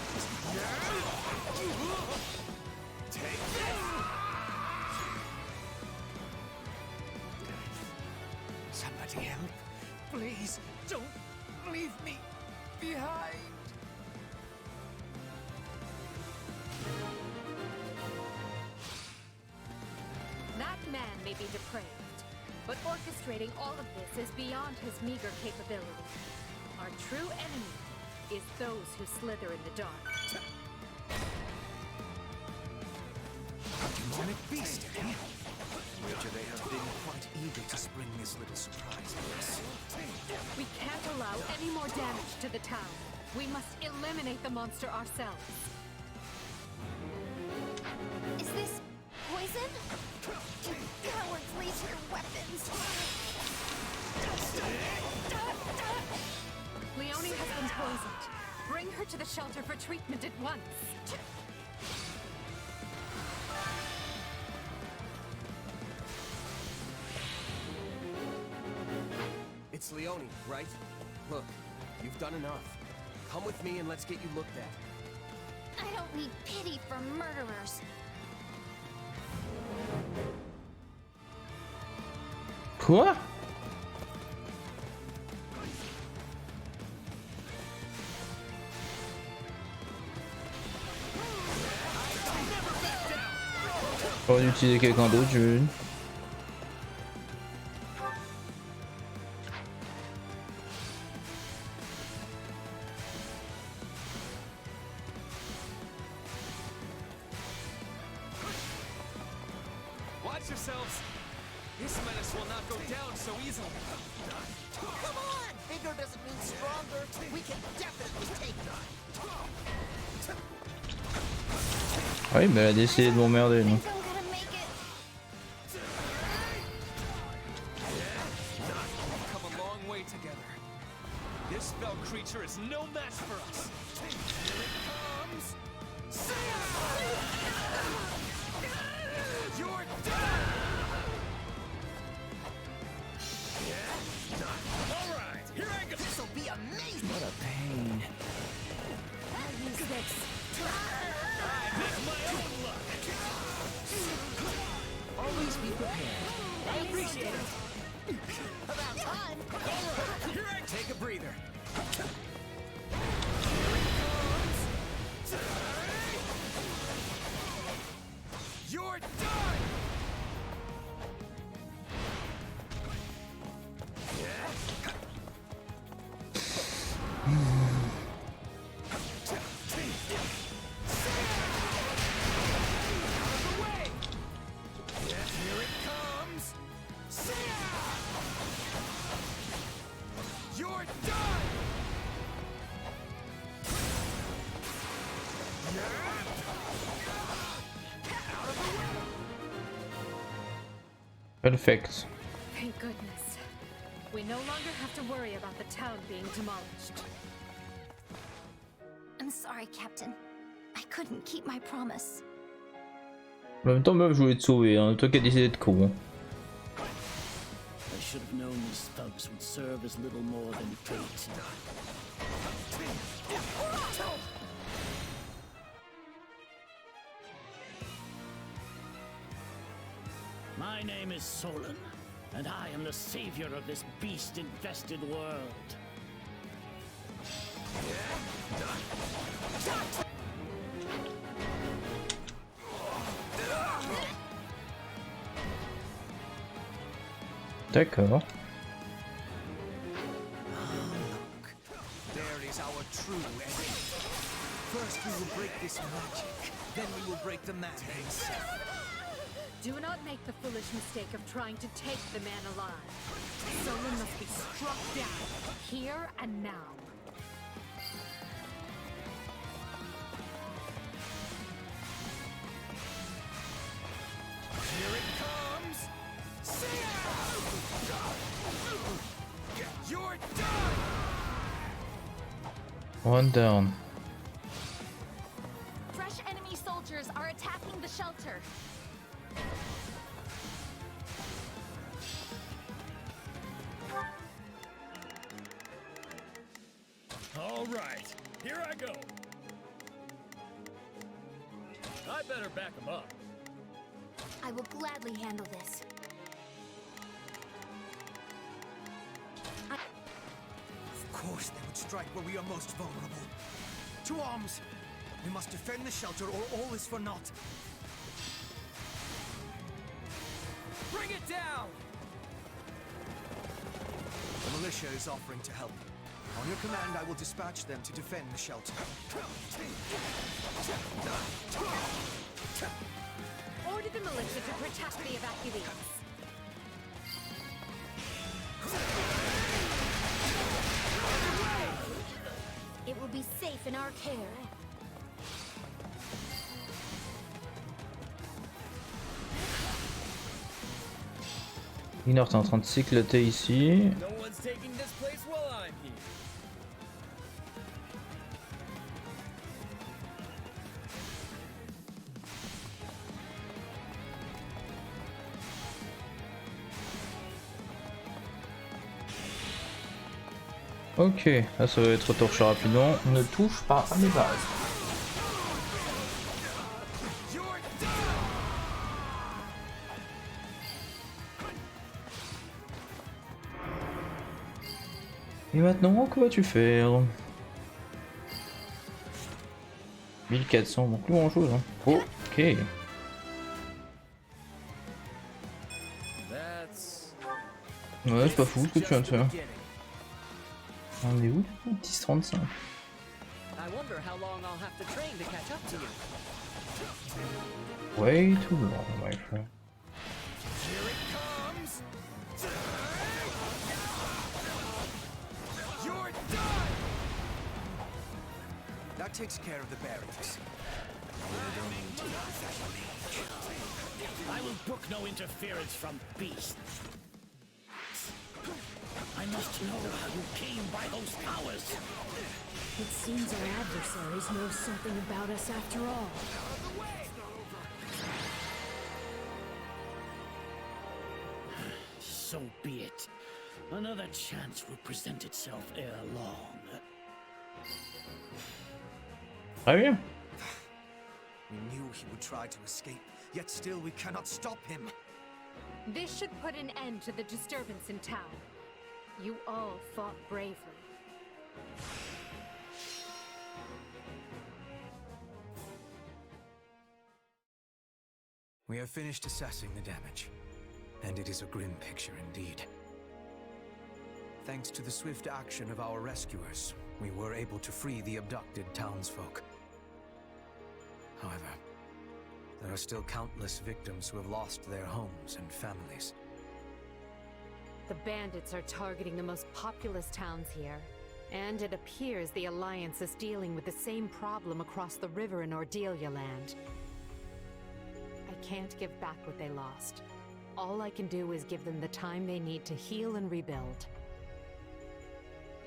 [SPEAKER 8] Somebody help. Please, don't leave me behind.
[SPEAKER 9] That man may be depraved, but orchestrating all of this is beyond his meager capability. Our true enemy is those who slither in the dark.
[SPEAKER 8] Demonic beast, eh? Wager they have been quite eager to spring this little surprise on us.
[SPEAKER 9] We can't allow any more damage to the town. We must eliminate the monster ourselves.
[SPEAKER 5] Is this poison? You cowards leave your weapons.
[SPEAKER 9] Leonie has been poisoned. Bring her to the shelter for treatment at once.
[SPEAKER 7] It's Leonie, right? Look, you've done enough. Come with me and let's get you looked at.
[SPEAKER 16] I don't need pity for murderers.
[SPEAKER 1] Quoi? J'aurais dû utiliser quelqu'un d'autre, je...
[SPEAKER 20] Watch yourselves. This menace will not go down so easily.
[SPEAKER 11] Come on! Bigger doesn't mean stronger. We can definitely take them.
[SPEAKER 1] Ah oui, mais elle a décidé de m'emmerder, non?
[SPEAKER 20] Come a long way together. This fell creature is no match for us. Here it comes. You're done. All right, here I go.
[SPEAKER 11] This'll be amazing.
[SPEAKER 12] What a pain.
[SPEAKER 11] I'll use this.
[SPEAKER 20] I make my own luck.
[SPEAKER 12] Always be prepared.
[SPEAKER 11] I appreciate it. About time.
[SPEAKER 20] All right, here I
[SPEAKER 7] Take a breather.
[SPEAKER 20] You're done. Here it comes. You're done.
[SPEAKER 1] Perfect.
[SPEAKER 9] Thank goodness. We no longer have to worry about the town being demolished.
[SPEAKER 16] I'm sorry, Captain. I couldn't keep my promise.
[SPEAKER 1] En même temps, meuf, je voulais te sauver, hein. Toi qui as décidé de con.
[SPEAKER 21] I should have known these thugs would serve as little more than bait. My name is Solon, and I am the savior of this beast-infested world.
[SPEAKER 1] D'accord.
[SPEAKER 20] There is our true enemy. First we will break this magic, then we will break the man himself.
[SPEAKER 9] Do not make the foolish mistake of trying to take the man alive. Solon must be struck down, here and now.
[SPEAKER 20] Here it comes. You're done.
[SPEAKER 1] One down.
[SPEAKER 16] Fresh enemy soldiers are attacking the shelter.
[SPEAKER 18] All right, here I go. I better back him up.
[SPEAKER 16] I will gladly handle this.
[SPEAKER 20] Of course they would strike where we are most vulnerable. To arms! We must defend the shelter or all is for naught. Bring it down! The militia is offering to help. On your command, I will dispatch them to defend the shelter.
[SPEAKER 9] Order the militia to protect the evacuees.
[SPEAKER 16] It will be safe in our care.
[SPEAKER 1] Ignore, t'es en train de s'éclater ici.
[SPEAKER 18] No one's taking this place while I'm here.
[SPEAKER 1] Ok, là ça va être torché rapidement. On ne touche pas à mes bases. Et maintenant, que vas-tu faire? 1400, donc plus grand chose. Hein. Ok. Ouais, c'est pas fou ce que tu viens de faire. On est où? 10-35. Way too long, my friend.
[SPEAKER 8] That takes care of the barriers.
[SPEAKER 21] I will brook no interference from beasts. I must know how you came by those powers.
[SPEAKER 16] It seems our adversaries know something about us after all.
[SPEAKER 21] So be it. Another chance will present itself ere long.
[SPEAKER 1] Très bien.
[SPEAKER 8] We knew he would try to escape, yet still we cannot stop him.
[SPEAKER 9] This should put an end to the disturbance in town. You all fought bravely.
[SPEAKER 8] We have finished assessing the damage, and it is a grim picture indeed. Thanks to the swift action of our rescuers, we were able to free the abducted townsfolk. However, there are still countless victims who have lost their homes and families.
[SPEAKER 9] The bandits are targeting the most populous towns here, and it appears the Alliance is dealing with the same problem across the river in Ordelia Land. I can't give back what they lost. All I can do is give them the time they need to heal and rebuild.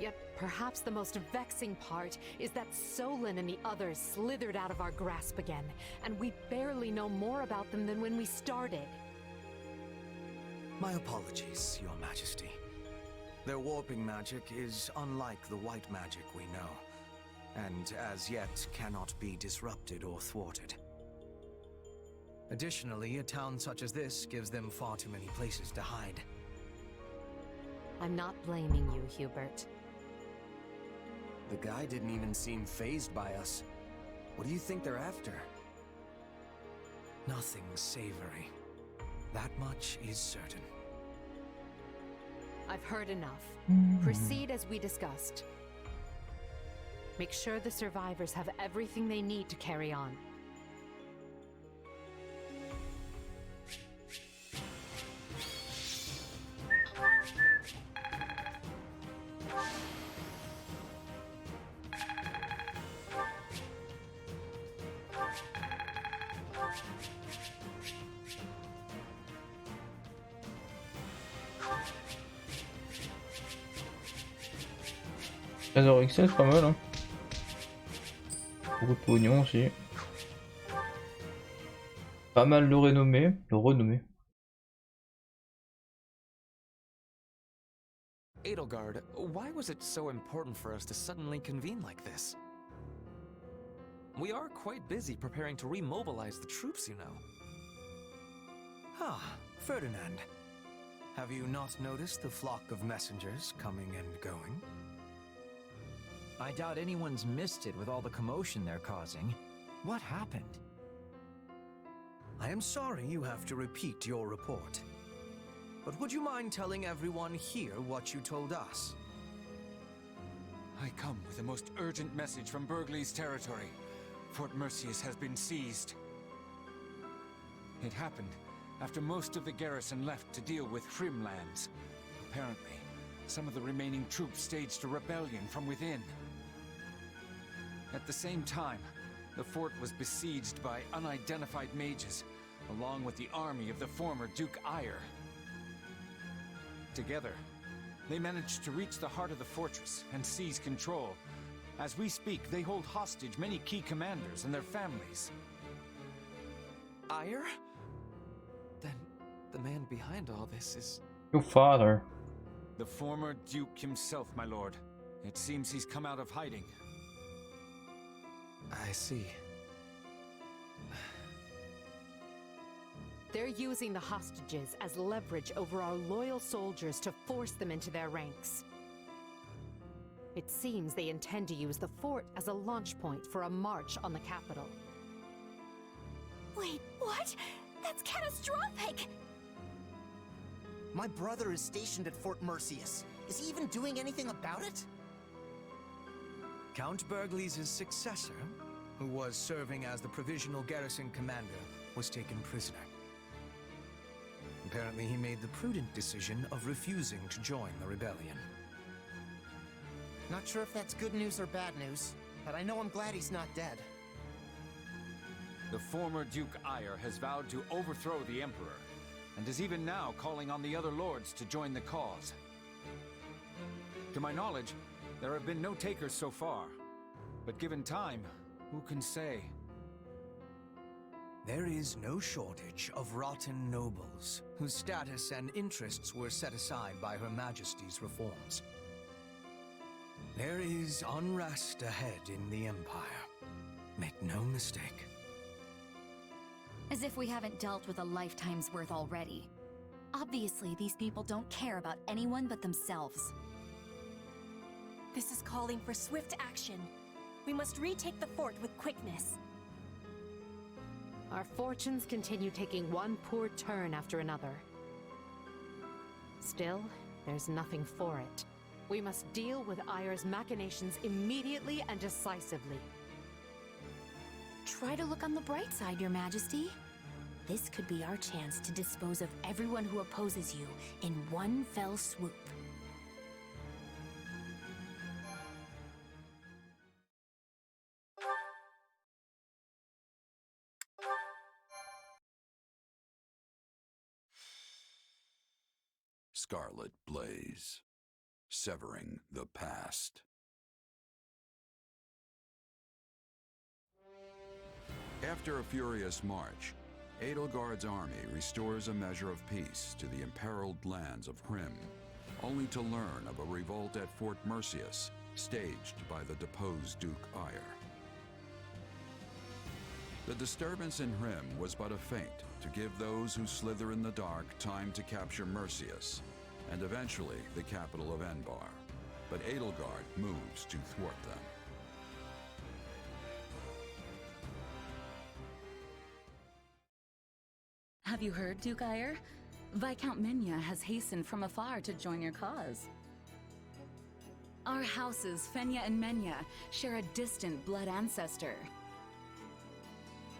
[SPEAKER 9] Yet, perhaps the most vexing part is that Solon and the others slithered out of our grasp again, and we barely know more about them than when we started.
[SPEAKER 8] My apologies, Your Majesty. Their warping magic is unlike the white magic we know, and as yet cannot be disrupted or thwarted. Additionally, a town such as this gives them far too many places to hide.
[SPEAKER 9] I'm not blaming you, Hubert.
[SPEAKER 7] The guy didn't even seem fazed by us. What do you think they're after?
[SPEAKER 8] Nothing savory. That much is certain.
[SPEAKER 9] I've heard enough. Proceed as we discussed. Make sure the survivors have everything they need to carry on.
[SPEAKER 1] XL, c'est pas mal, hein. Beaucoup de pognon aussi. Pas mal de renommée.
[SPEAKER 12] Edelgard, why was it so important for us to suddenly convene like this? We are quite busy preparing to remobilize the troops, you know.
[SPEAKER 8] Ah, Ferdinand. Have you not noticed the flock of messengers coming and going?
[SPEAKER 12] I doubt anyone's missed it with all the commotion they're causing. What happened?
[SPEAKER 8] I am sorry you have to repeat your report. But would you mind telling everyone here what you told us?
[SPEAKER 2] I come with the most urgent message from Burgley's territory. Fort Merceus has been seized. It happened after most of the garrison left to deal with Hrimlands. Apparently, some of the remaining troops staged a rebellion from within. At the same time, the fort was besieged by unidentified mages, along with the army of the former Duke Eyre. together. They managed to reach the heart of the fortress and seize control. As we speak, they hold hostage many key commanders and their families.
[SPEAKER 20] Ire? Then the man behind all this is...
[SPEAKER 1] Your father.
[SPEAKER 2] The former Duke himself, my lord. It seems he's come out of hiding.
[SPEAKER 20] I see.
[SPEAKER 9] They're using the hostages as leverage over our loyal soldiers to force them into their ranks. It seems they intend to use the fort as a launch point for a march on the capital.
[SPEAKER 11] Wait, what? That's catastrophic! My brother is stationed at Fort Mercius. Is he even doing anything about it?
[SPEAKER 8] Count Burgleys' successor, who was serving as the provisional garrison commander, was taken prisoner. Apparently he made the prudent decision of refusing to join the rebellion.
[SPEAKER 11] Not sure if that's good news or bad news, but I know I'm glad he's not dead.
[SPEAKER 2] The former Duke Ire has vowed to overthrow the Emperor, and is even now calling on the other lords to join the cause. To my knowledge, there have been no takers so far, but given time, who can say?
[SPEAKER 8] There is no shortage of rotten nobles, whose status and interests were set aside by Her Majesty's reforms. There is unrest ahead in the Empire. Make no mistake.
[SPEAKER 10] As if we haven't dealt with a lifetime's worth already. Obviously, these people don't care about anyone but themselves.
[SPEAKER 16] This is calling for swift action. We must retake the fort with quickness.
[SPEAKER 9] Our fortunes continue taking one poor turn after another. Still, there's nothing for it. We must deal with Ire's machinations immediately and decisively.
[SPEAKER 16] Try to look on the bright side, Your Majesty. This could be our chance to dispose of everyone who opposes you in one fell swoop.
[SPEAKER 3] Scarlet Blaze, severing the past. After a furious march, Edelgard's army restores a measure of peace to the imperiled lands of Hrim, only to learn of a revolt at Fort Mercius, staged by the deposed Duke Ire. The disturbance in Hrim was but a feint to give those who slither in the dark time to capture Mercius, and eventually the capital of Enbar. But Edelgard moves to thwart them.
[SPEAKER 22] Have you heard, Duke Ire? Viscount Menya has hastened from afar to join your cause. Our houses, Fenya and Menya, share a distant blood ancestor.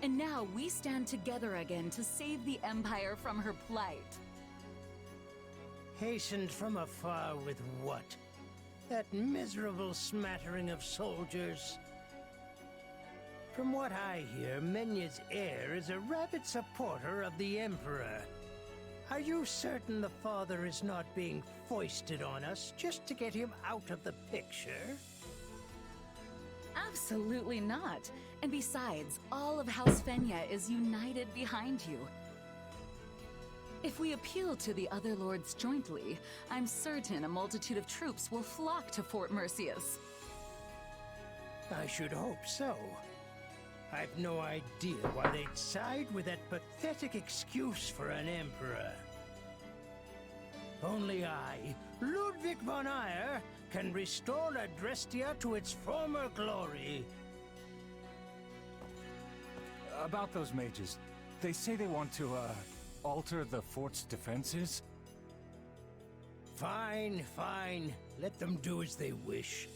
[SPEAKER 22] And now we stand together again to save the Empire from her plight.
[SPEAKER 23] Hastened from afar with what? That miserable smattering of soldiers? From what I hear, Menya's heir is a rabid supporter of the Emperor. Are you certain the father is not being foisted on us just to get him out of the picture?
[SPEAKER 22] Absolutely not. And besides, all of House Fenya is united behind you. If we appeal to the other lords jointly, I'm certain a multitude of troops will flock to Fort Mercius.
[SPEAKER 23] I should hope so. I've no idea why they'd side with that pathetic excuse for an emperor. Only I, Ludwig von Ire, can restore Adrestia to its former glory.
[SPEAKER 20] About those mages, they say they want to, alter the fort's defenses?
[SPEAKER 23] Fine, fine. Let them do as they wish.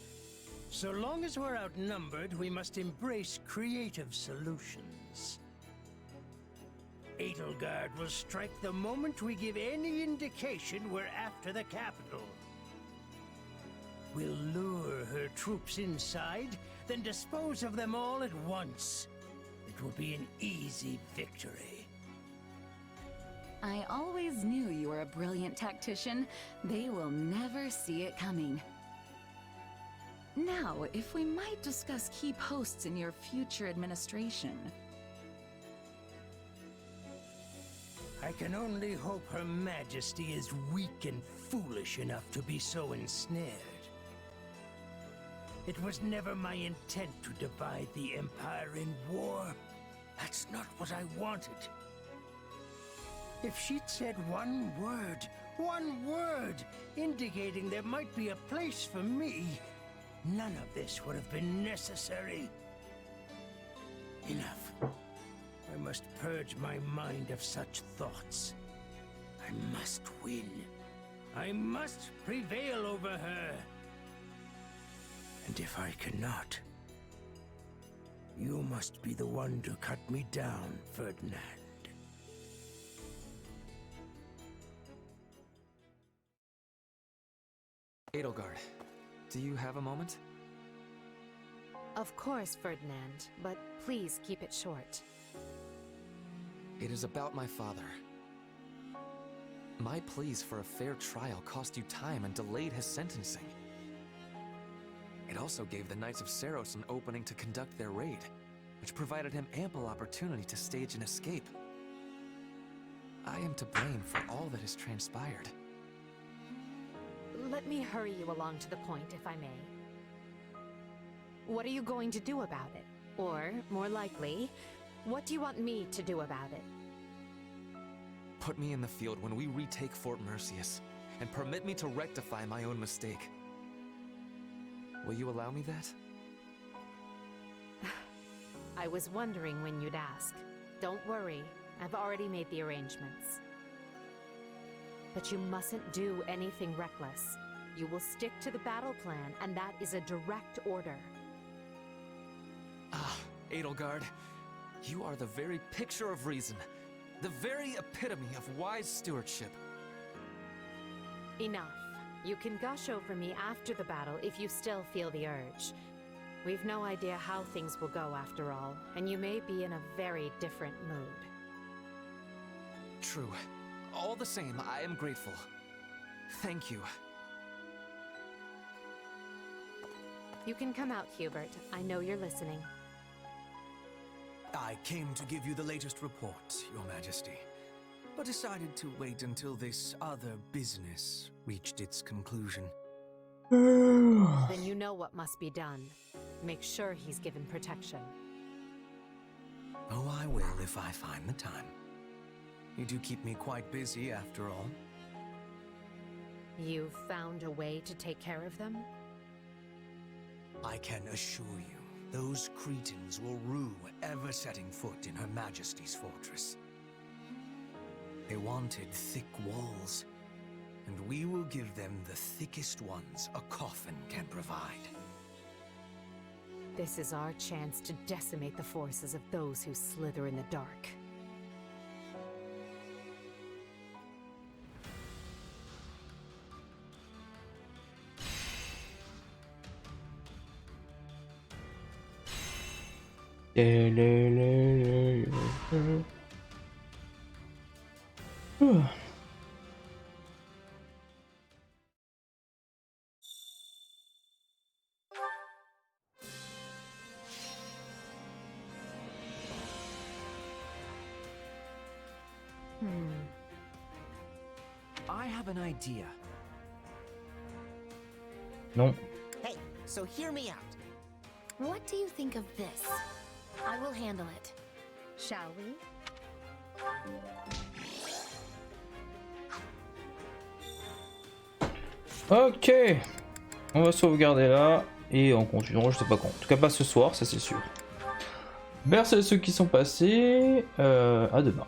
[SPEAKER 23] So long as we're outnumbered, we must embrace creative solutions. Edelgard will strike the moment we give any indication we're after the capital. We'll lure her troops inside, then dispose of them all at once. It will be an easy victory.
[SPEAKER 22] I always knew you were a brilliant tactician. They will never see it coming. Now, if we might discuss key posts in your future administration.
[SPEAKER 23] I can only hope Her Majesty is weak and foolish enough to be so ensnared. It was never my intent to divide the Empire in war. That's not what I wanted. If she'd said one word, indicating there might be a place for me, none of this would have been necessary. Enough. I must purge my mind of such thoughts. I must win. I must prevail over her. And if I cannot, you must be the one to cut me down, Ferdinand.
[SPEAKER 4] Edelgard, do you have a moment?
[SPEAKER 16] Of course, Ferdinand, but please keep it short.
[SPEAKER 4] It is about my father. My pleas for a fair trial cost you time and delayed his sentencing. It also gave the Knights of Seiros an opening to conduct their raid, which provided him ample opportunity to stage an escape. I am to blame for all that has transpired.
[SPEAKER 16] Let me hurry you along to the point, if I may. What are you going to do about it? Or, more likely, what do you want me to do about it?
[SPEAKER 4] Put me in the field when we retake Fort Merceus, and permit me to rectify my own mistake. Will you allow me that?
[SPEAKER 16] I was wondering when you'd ask. Don't worry, I've already made the arrangements. But you mustn't do anything reckless. You will stick to the battle plan, and that is a direct order.
[SPEAKER 4] Ah, Edelgard, you are the very picture of reason, the very epitome of wise stewardship.
[SPEAKER 16] Enough. You can gush over me after the battle if you still feel the urge. We've no idea how things will go after all, and you may be in a very different mood.
[SPEAKER 4] True. All the same, I am grateful. Thank you.
[SPEAKER 16] You can come out, Hubert. I know you're listening.
[SPEAKER 8] I came to give you the latest report, Your Majesty, but decided to wait until this other business reached its conclusion.
[SPEAKER 16] Then you know what must be done. Make sure he's given protection.
[SPEAKER 8] Oh, I will if I find the time. You do keep me quite busy, after all.
[SPEAKER 16] You've found a way to take care of them?
[SPEAKER 8] I can assure you, those Cretans will rue ever setting foot in Her Majesty's fortress. They wanted thick walls, and we will give them the thickest ones a coffin can provide.
[SPEAKER 16] This is our chance to decimate the forces of those who slither in the dark.
[SPEAKER 12] I have an idea.
[SPEAKER 1] Non.
[SPEAKER 11] Hey, so hear me out.
[SPEAKER 16] What do you think of this? I will handle it. Shall we?
[SPEAKER 1] Ok, on va sauvegarder là et on continuera, je sais pas quand. En tout cas pas ce soir, ça c'est sûr. Merci à ceux qui sont passés, à demain.